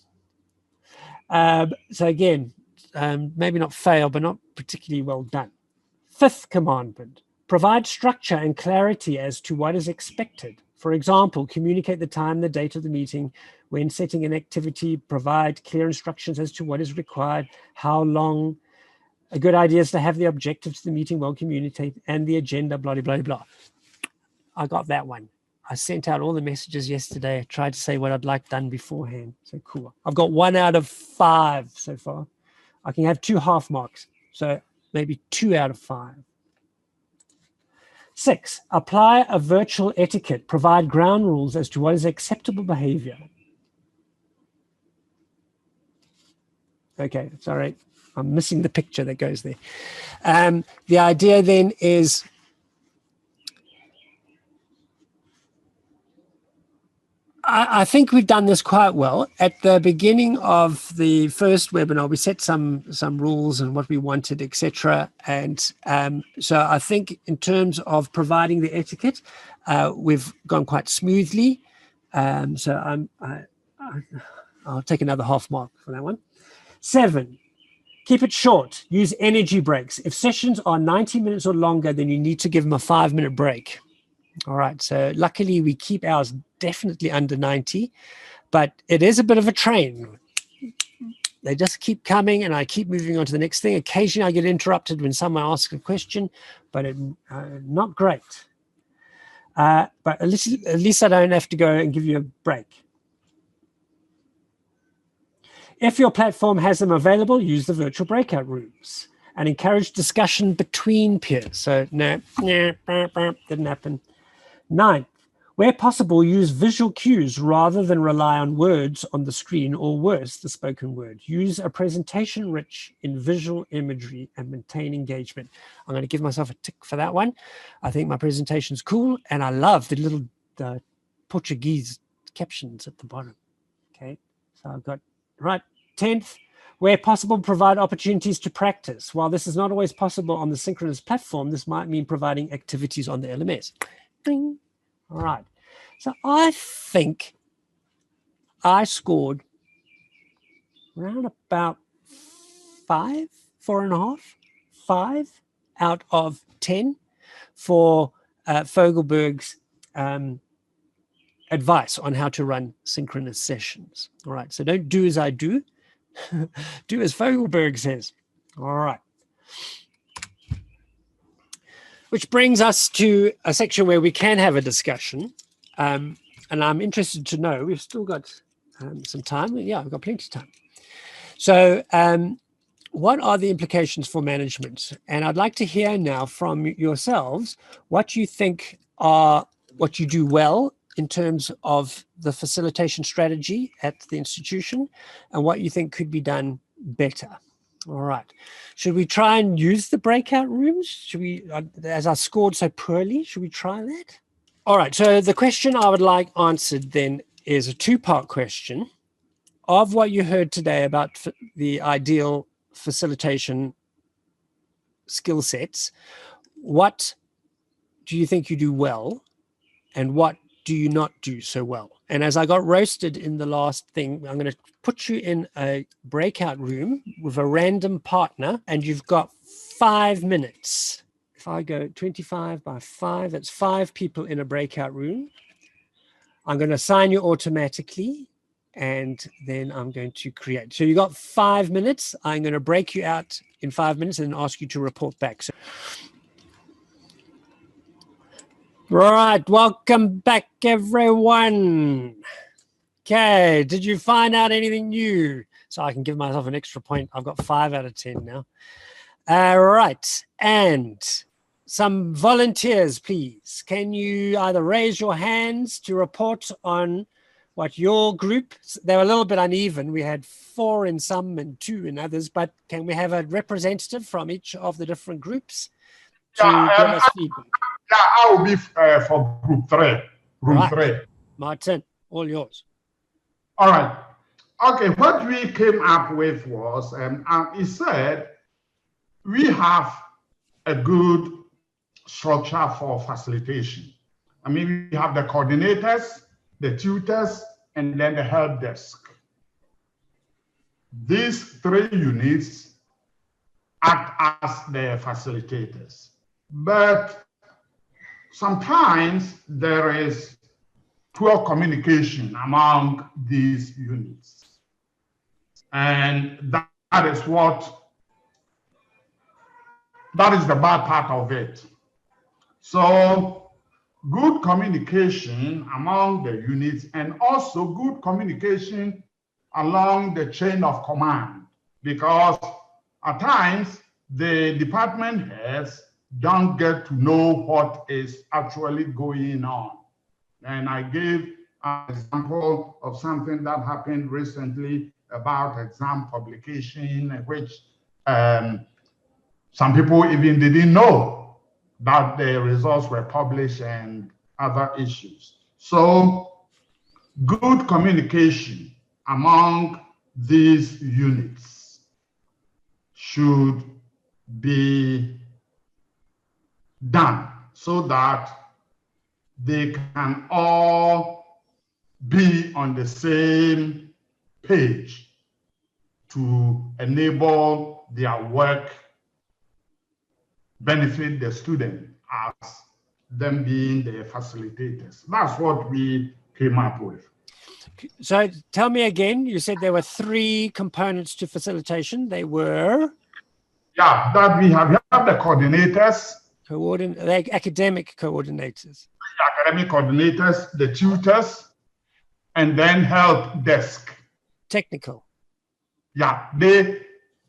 Speaker 1: on. So again, maybe not fail, but not particularly well done. Fifth commandment, provide structure and clarity as to what is expected. For example, communicate the time, the date of the meeting. When setting an activity, provide clear instructions as to what is required, how long. A good idea is to have the objectives of the meeting well communicated and the agenda, blah, blah, blah. I got that one. I sent out all the messages yesterday. I tried to say what I'd like done beforehand. So cool. I've got 1 out of 5 so far. I can have 2 half marks. So maybe 2 out of 5. 6, apply a virtual etiquette. Provide ground rules as to what is acceptable behavior. Okay, sorry. I'm missing the picture that goes there. The idea then is I think we've done this quite well. At the beginning of the first webinar, we set some rules and what we wanted, etc. And so I think in terms of providing the etiquette, we've gone quite smoothly. So I'll take another half mark for that one. 7, keep it short. Use energy breaks. If sessions are 90 minutes or longer, then you need to give them a 5-minute break. All right, so luckily we keep ours definitely under 90, but it is a bit of a train. They just keep coming and I keep moving on to the next thing. Occasionally I get interrupted when someone asks a question, but not great. But at least I don't have to go and give you a break. If your platform has them available, use the virtual breakout rooms and encourage discussion between peers. So no, didn't happen. 9th, where possible, use visual cues rather than rely on words on the screen or worse, the spoken word. Use a presentation rich in visual imagery and maintain engagement. I'm going to give myself a tick for that one. I think my presentation's cool and I love the little Portuguese captions at the bottom. Okay, so I've got, right, 10th, where possible, provide opportunities to practice. While this is not always possible on the synchronous platform, this might mean providing activities on the LMS. Ding. All right. So I think I scored around about 4.5, 5 out of 10 for Fogelberg's advice on how to run synchronous sessions. All right. So don't do as I do. Do as Fogelberg says. All right. Which brings us to a section where we can have a discussion. And I'm interested to know, we've still got some time. Yeah, we've got plenty of time. So what are the implications for management? And I'd like to hear now from yourselves what you think are, what you do well in terms of the facilitation strategy at the institution and what you think could be done better. All right. Should we try and use the breakout rooms? Should we, as I scored so poorly, should we try that? All right. So the question I would like answered then is a 2-part question. Of what you heard today about the ideal facilitation skill sets, what do you think you do well and what do you not do so well? And as I got roasted in the last thing, I'm going to put you in a breakout room with a random partner and you've got 5 minutes. If I go 25 by 5, that's 5 people in a breakout room. I'm going to assign you automatically and then I'm going to create. So you got 5 minutes. I'm going to break you out in 5 minutes and ask you to report back. So, right, welcome back, everyone. Okay, did you find out anything new? So I can give myself an extra point. I've got 5 out of 10 now. All right, and some volunteers, please. Can you either raise your hands to report on what your group, they were a little bit uneven. We had 4 in some and 2 in others, but can we have a representative from each of the different groups to give us feedback?
Speaker 3: Yeah, I will be for group 3. Room 3.
Speaker 1: Martin, all yours.
Speaker 3: All right. Okay, what we came up with was, it said we have a good structure for facilitation. I mean, we have the coordinators, the tutors, and then the help desk. These 3 units act as the facilitators. But sometimes there is poor communication among these units. And that is the bad part of it. So good communication among the units and also good communication along the chain of command, because at times the department heads don't get to know what is actually going on. And I gave an example of something that happened recently about exam publication, which some people even didn't know that the results were published and other issues. So good communication among these units should be done so that they can all be on the same page to enable their work benefit the student as them being the facilitators. That's what we came up with.
Speaker 1: So tell me again, you said there were 3 components to facilitation. They were?
Speaker 3: Yeah, that we have the coordinators.
Speaker 1: The academic coordinators.
Speaker 3: The academic coordinators, the tutors, and then help desk.
Speaker 1: Technical.
Speaker 3: Yeah, they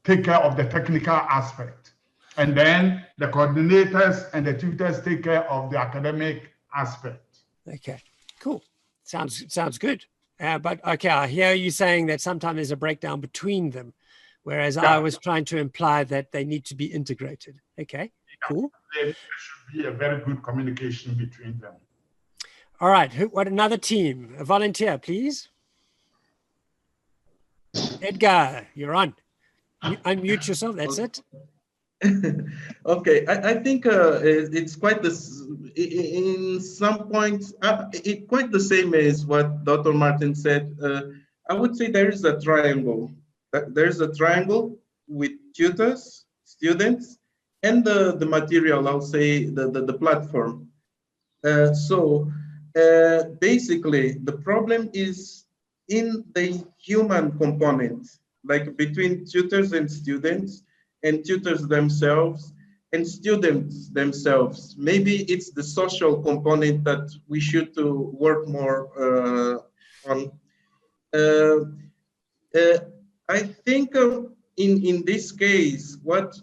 Speaker 3: take care of the technical aspect. And then the coordinators and the tutors take care of the academic aspect.
Speaker 1: Okay, cool. Sounds good. But okay, I hear you saying that sometimes there's a breakdown between them, whereas I was trying to imply that they need to be integrated. Okay, cool.
Speaker 3: There should be a very good communication between them.
Speaker 1: All right, what another team? A volunteer, please. Edgar, you're on. Unmute yourself, that's it.
Speaker 4: Okay, I think it's quite this in some points, quite the same as what Dr. Martin said. I would say there is a triangle. There's a triangle with tutors, students, and the material, I'll say the platform. So basically, the problem is in the human component, like between tutors and students, and tutors themselves, and students themselves. Maybe it's the social component that we should to work more on. I think in this case, what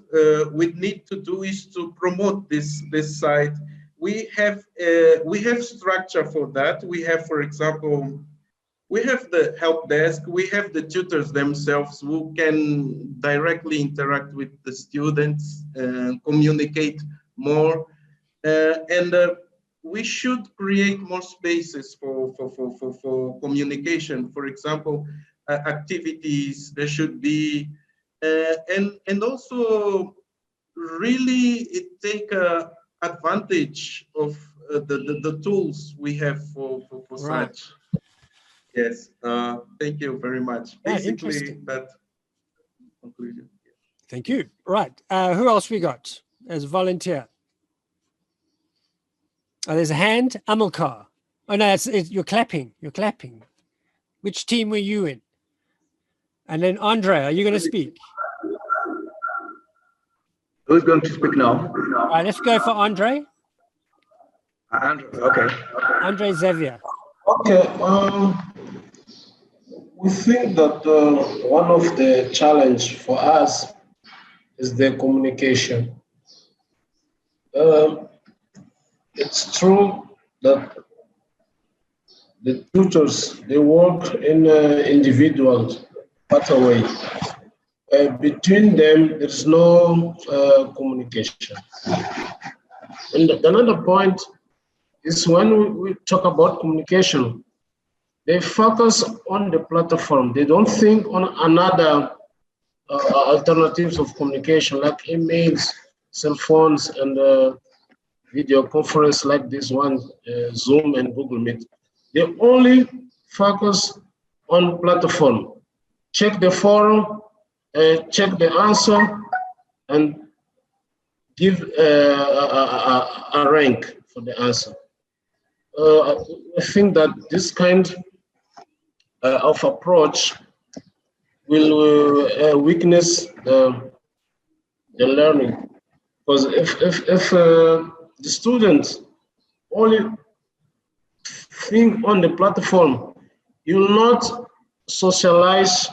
Speaker 4: we need to do is to promote this side. We have structure for that. We have, for example, we have the help desk, we have the tutors themselves who can directly interact with the students and communicate more. And we should create more spaces for communication. For example, activities, there should be, and also really take advantage of the tools we have for such. Yes, thank you very much. Basically, that conclusion.
Speaker 1: Thank you. Right, who else we got as volunteer? Oh, there's a hand, Amilcar. Oh no, you're clapping. You're clapping. Which team were you in? And then Andre, are you going to speak?
Speaker 5: Who's going to speak now?
Speaker 1: All right, let's go for Andre.
Speaker 5: Andre, okay.
Speaker 1: Andre Xavier.
Speaker 6: Okay. We think that one of the challenge for us is the communication. It's true that the tutors, they work in individual pathway. Between them, there's no communication. And another point is when we talk about communication, they focus on the platform. They don't think on another alternatives of communication like emails, cell phones, and video conference like this one, Zoom and Google Meet. They only focus on platform. Check the forum, check the answer, and give a rank for the answer. I think that this kind of approach will weakness the learning, because if the students only think on the platform, you will not socialize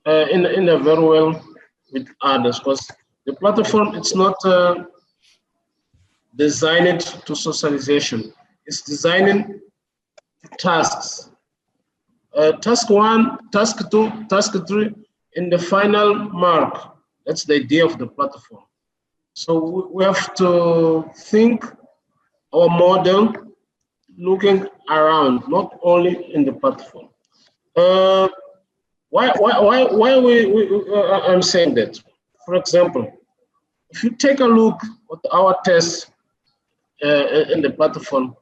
Speaker 6: in a very well with others, because the platform, it's not designed to socialization. It's designing tasks. Task 1, task 2, task 3, in the final mark. That's the idea of the platform. So we have to think our model looking around, not only in the platform. Why I'm saying that? For example, if you take a look at our tests in the platform,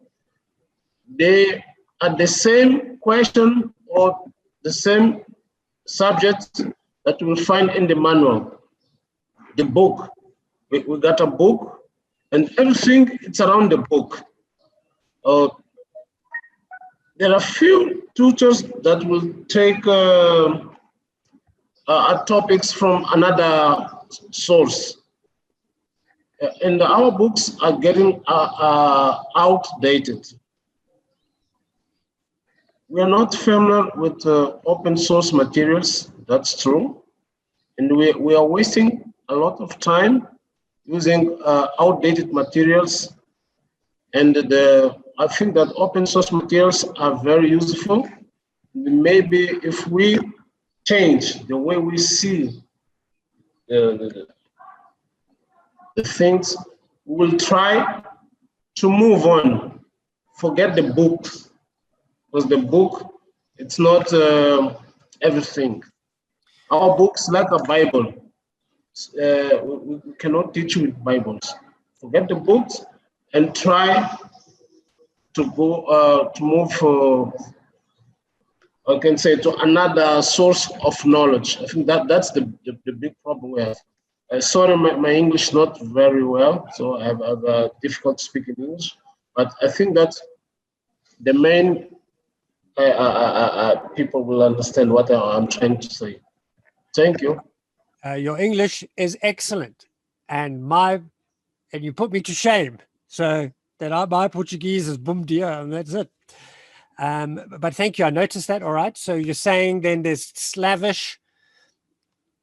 Speaker 6: they are the same question or the same subject that you will find in the manual, the book. We got a book, and everything it's around the book. There are few tutors that will take topics from another source. And our books are getting outdated. We are not familiar with open source materials, that's true. And we are wasting a lot of time using outdated materials. And I think that open source materials are very useful. Maybe if we change the way we see the things, we'll try to move on, forget the book, because the book, it's not everything. Our books like a Bible. We cannot teach you with Bibles. Forget the books and try to go to move I can say to another source of knowledge. I think that's the big problem we have. Sorry, my English not very well, so I have difficult speaking English. But I think that the main people will understand what I'm trying to say. Thank you.
Speaker 1: Your English is excellent, and you put me to shame. So that my Portuguese is boom dear, and that's it. But thank you. I noticed that. All right. So you're saying then there's slavish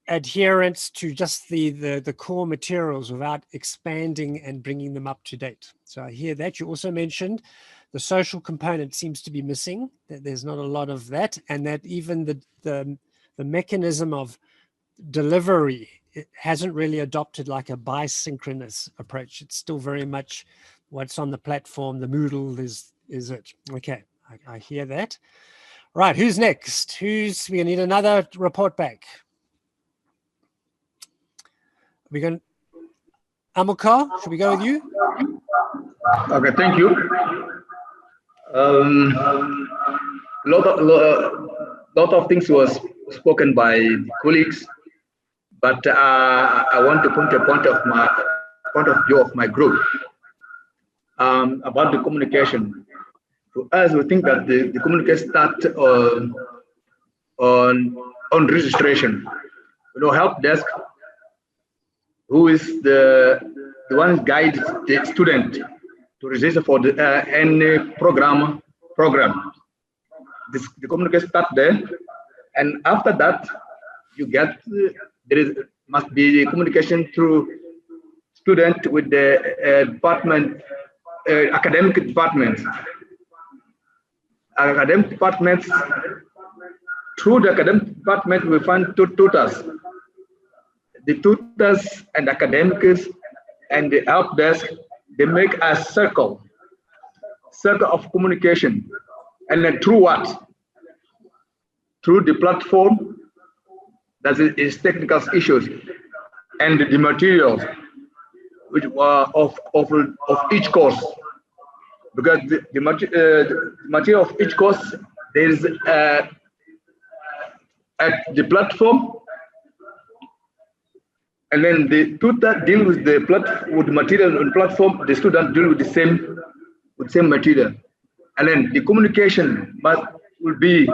Speaker 1: adherence to just the core materials without expanding and bringing them up to date. So I hear that. You also mentioned the social component seems to be missing, that there's not a lot of that, and that even the mechanism of delivery, it hasn't really adopted like a bisynchronous approach. It's still very much what's on the platform. The Moodle is it. Okay, I hear that. Right, who's next? We need another report back. We're going, Amilcar, should we go with you?
Speaker 5: Okay, thank you. Lot of things was spoken by the colleagues, but I want to point a point of view of my group about the communication. For us, we think that the communication starts on registration. Help desk, who is the one guides the student to register for any program. The communication starts there, and after that, you get must be communication through student with the department, academic departments. Academic departments. Through the academic department, we find tutors. The tutors and academics and the help desk, they make a circle of communication. And then through what? Through the platform, that is technical issues, and the materials which are of each course. Because the material of each course, there is at the platform, and then the tutor deal with the material on the platform, the student deal with the same material. And then the communication will be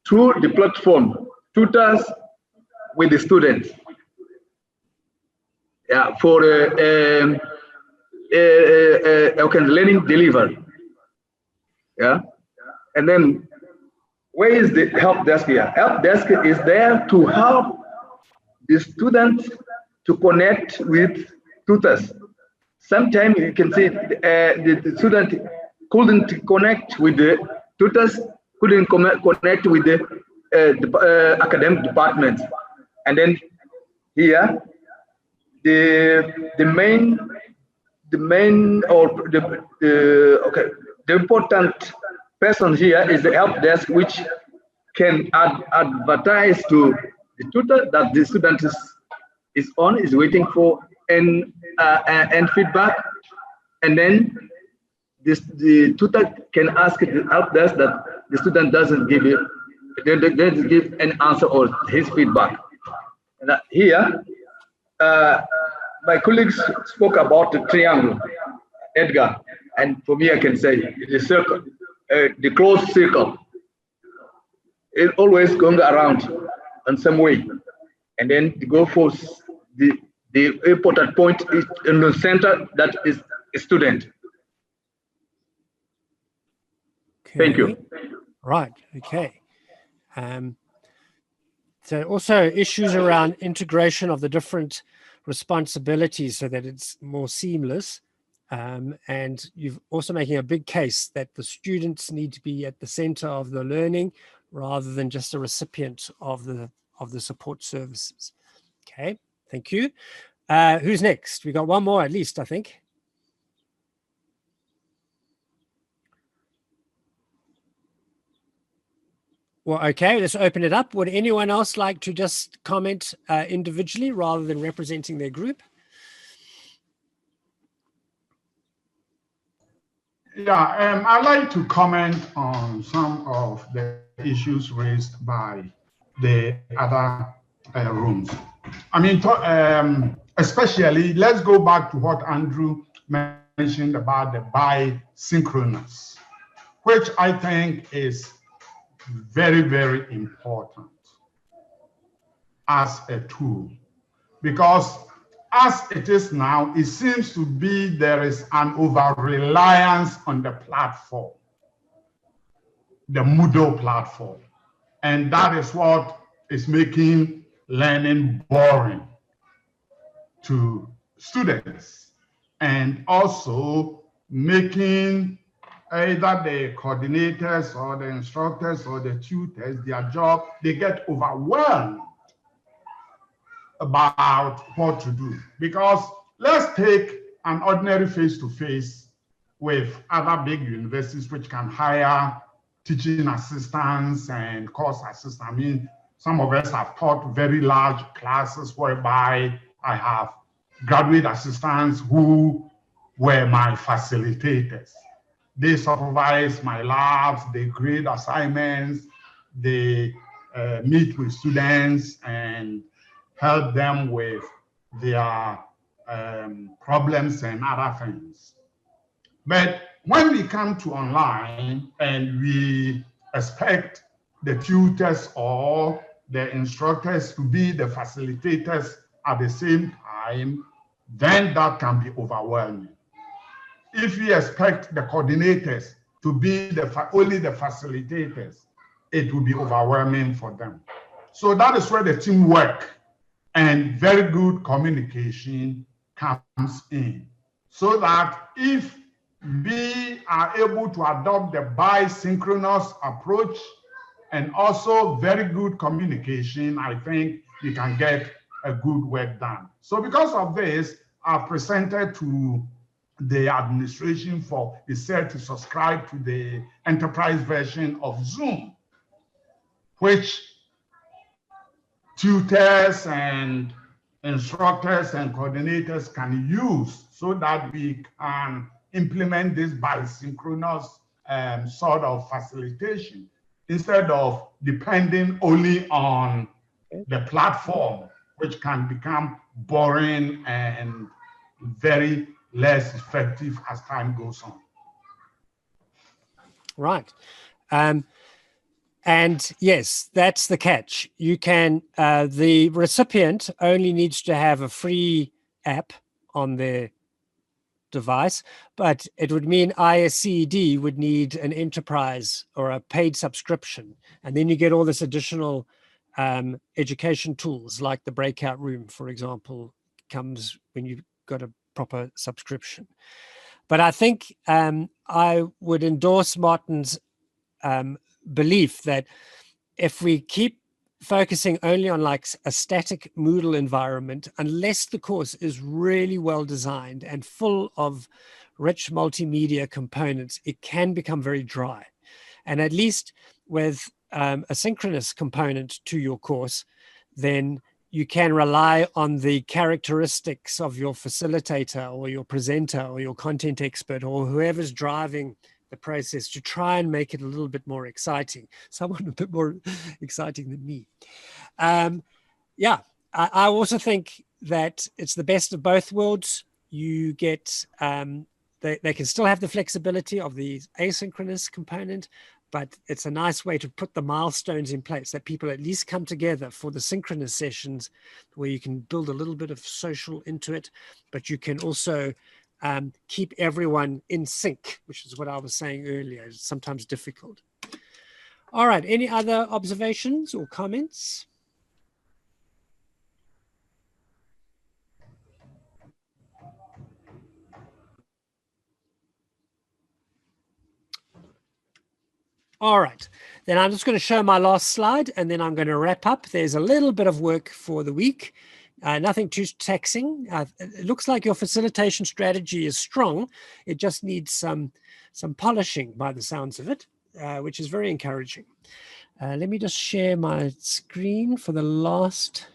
Speaker 5: through the platform, tutors with the students. Yeah, for learning delivery. Yeah, and then where is the help desk here? Help desk is there to help the students to connect with tutors. Sometimes you can see the student couldn't connect with the tutors, couldn't connect with the academic department, and then here the main or the important person here is the help desk, which can advertise to the tutor that the student is waiting for and feedback, and then the tutor can ask the help desk that the student doesn't give an answer or his feedback. And here, my colleagues spoke about the triangle, Edgar, and for me, I can say the circle, the closed circle. It's always going around in some way, and then the goal for the important point is in the center, that is a student.
Speaker 1: Okay.
Speaker 5: Thank you.
Speaker 1: Right. Okay. So also issues around integration of the different responsibilities so that it's more seamless. And you're also making a big case that the students need to be at the center of the learning rather than just a recipient of the support services. Okay, thank you. Who's next? We got one more at least, I think. Well, okay, let's open it up. Would anyone else like to just comment individually rather than representing their group?
Speaker 3: Yeah, I'd like to comment on some of the issues raised by the other rooms. I mean, especially, let's go back to what Andrew mentioned about the bisynchronous, which I think is very, very important as a tool, because as it is now, it seems to be there is an over-reliance on the platform, the Moodle platform, and that is what is making learning boring to students, and also making either the coordinators or the instructors or the tutors, their job, they get overwhelmed about what to do. Because let's take an ordinary face-to-face with other big universities which can hire teaching assistants and course assistants. I mean, some of us have taught very large classes whereby I have graduate assistants who were my facilitators. They supervise my labs, they grade assignments, they meet with students and help them with their problems and other things. But when we come to online and we expect the tutors or the instructors to be the facilitators at the same time, then that can be overwhelming. If we expect the coordinators to be only the facilitators, it will be overwhelming for them. So that is where the teamwork and very good communication comes in. So that if we are able to adopt the bisynchronous approach and also very good communication, I think we can get a good work done. So because of this, I've presented to the administration for ISCED to subscribe to the enterprise version of Zoom, which tutors and instructors and coordinators can use so that we can implement this bisynchronous sort of facilitation instead of depending only on the platform, which can become boring and very less effective as time goes on.
Speaker 1: Right. And yes, that's the catch. You can, the recipient only needs to have a free app on their device, but it would mean ISCED would need an enterprise or a paid subscription. And then you get all this additional education tools like the breakout room, for example, comes when you've got a proper subscription. But I think I would endorse Martin's belief that if we keep focusing only on like a static Moodle environment, unless the course is really well designed and full of rich multimedia components, it can become very dry. And at least with a synchronous component to your course, then you can rely on the characteristics of your facilitator or your presenter or your content expert or whoever's driving the process to try and make it a little bit more exciting, someone a bit more exciting than me. Yeah, I also think that it's the best of both worlds. You get, they can still have the flexibility of the asynchronous component, but it's a nice way to put the milestones in place that people at least come together for the synchronous sessions where you can build a little bit of social into it, but you can also keep everyone in sync, which is what I was saying earlier. It's sometimes difficult. All right, any other observations or comments? All right, then I'm just going to show my last slide and then I'm going to wrap up. There's a little bit of work for the week, nothing too taxing. It looks like your facilitation strategy is strong. It just needs some polishing by the sounds of it, which is very encouraging. Let me just share my screen for the last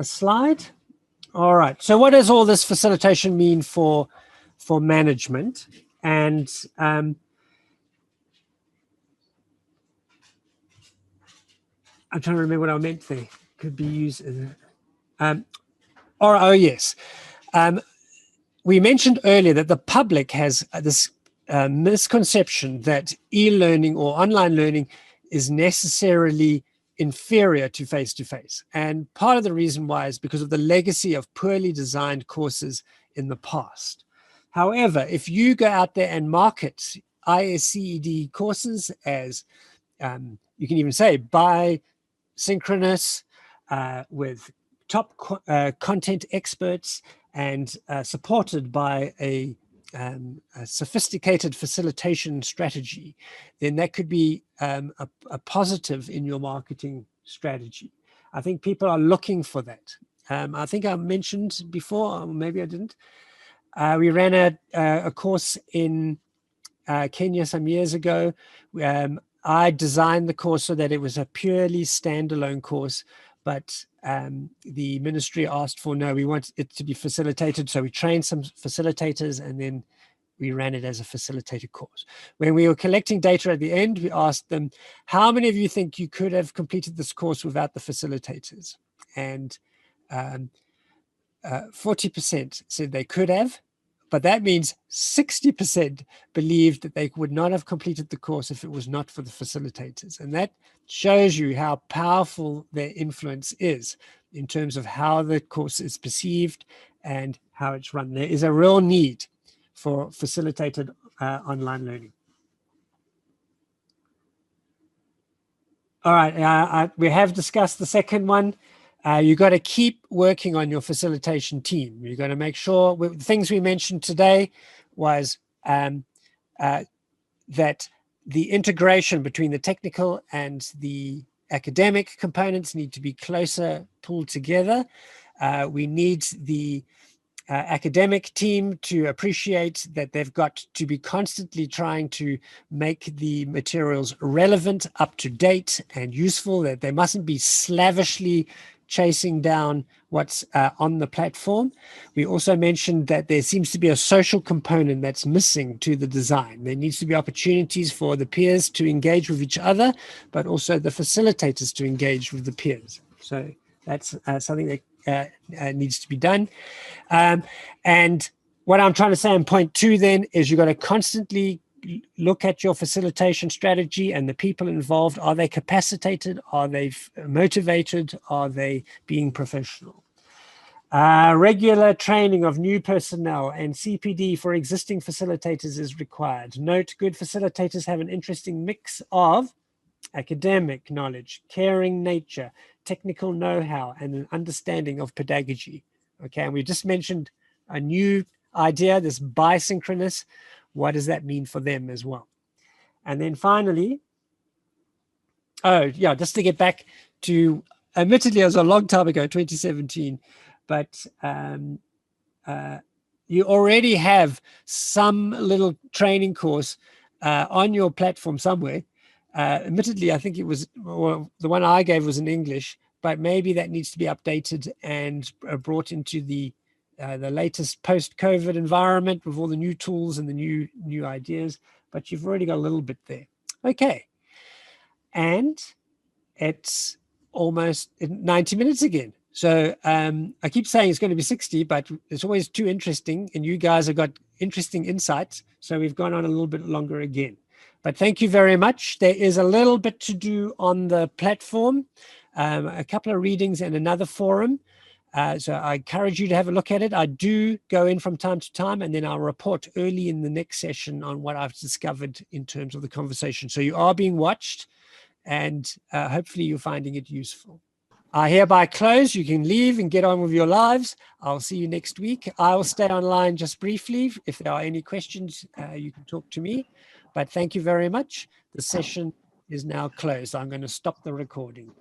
Speaker 1: slide. All right, so what does all this facilitation mean for management? And I'm trying to remember what I meant there. Could be used as oh yes. We mentioned earlier that the public has this misconception that e-learning or online learning is necessarily inferior to face-to-face. And part of the reason why is because of the legacy of poorly designed courses in the past. However, if you go out there and market ISCED courses as, you can even say, bi-synchronous with top content experts and supported by a sophisticated facilitation strategy, then that could be a positive in your marketing strategy. I think people are looking for that. I think I mentioned before, or maybe I didn't, we ran a course in Kenya some years ago. I designed the course so that it was a purely standalone course, but the ministry asked for, no, we want it to be facilitated. So we trained some facilitators and then we ran it as a facilitated course. When we were collecting data at the end, we asked them, how many of you think you could have completed this course without the facilitators? And 40% said they could have, but that means 60% believed that they would not have completed the course if it was not for the facilitators. And that shows you how powerful their influence is in terms of how the course is perceived and how it's run. There is a real need for facilitated online learning. All right, we have discussed the second one. You've got to keep working on your facilitation team. You've got to make sure, the things we mentioned today was that the integration between the technical and the academic components need to be closer pulled together. We need the academic team to appreciate that they've got to be constantly trying to make the materials relevant, up to date, and useful, that they mustn't be slavishly chasing down what's on the platform. We also mentioned that there seems to be a social component that's missing to the design. There needs to be opportunities for the peers to engage with each other, but also the facilitators to engage with the peers. So that's something that needs to be done. And what I'm trying to say in point 2 then is you've got to constantly look at your facilitation strategy and the people involved. Are they capacitated? Are they motivated? Are they being professional? Regular training of new personnel and CPD for existing facilitators is required. Note, good facilitators have an interesting mix of academic knowledge, caring nature, technical know-how, and an understanding of pedagogy. Okay, and we just mentioned a new idea, this bisynchronous. What does that mean for them as well? And then finally, oh yeah, just to get back to, admittedly it was a long time ago, 2017, but you already have some little training course on your platform somewhere. Admittedly, I think it was, well, the one I gave was in English, but maybe that needs to be updated and brought into the latest post-COVID environment with all the new tools and the new ideas. But you've already got a little bit there. Okay, and it's almost 90 minutes again. So I keep saying it's going to be 60, but it's always too interesting, and you guys have got interesting insights. So we've gone on a little bit longer again. But thank you very much. There is a little bit to do on the platform, a couple of readings and another forum. So I encourage you to have a look at it. I do go in from time to time, and then I'll report early in the next session on what I've discovered in terms of the conversation. So you are being watched, and hopefully you're finding it useful. I hereby close. You can leave and get on with your lives. I'll see you next week. I'll stay online just briefly. If there are any questions, you can talk to me. But thank you very much. The session is now closed. I'm going to stop the recording.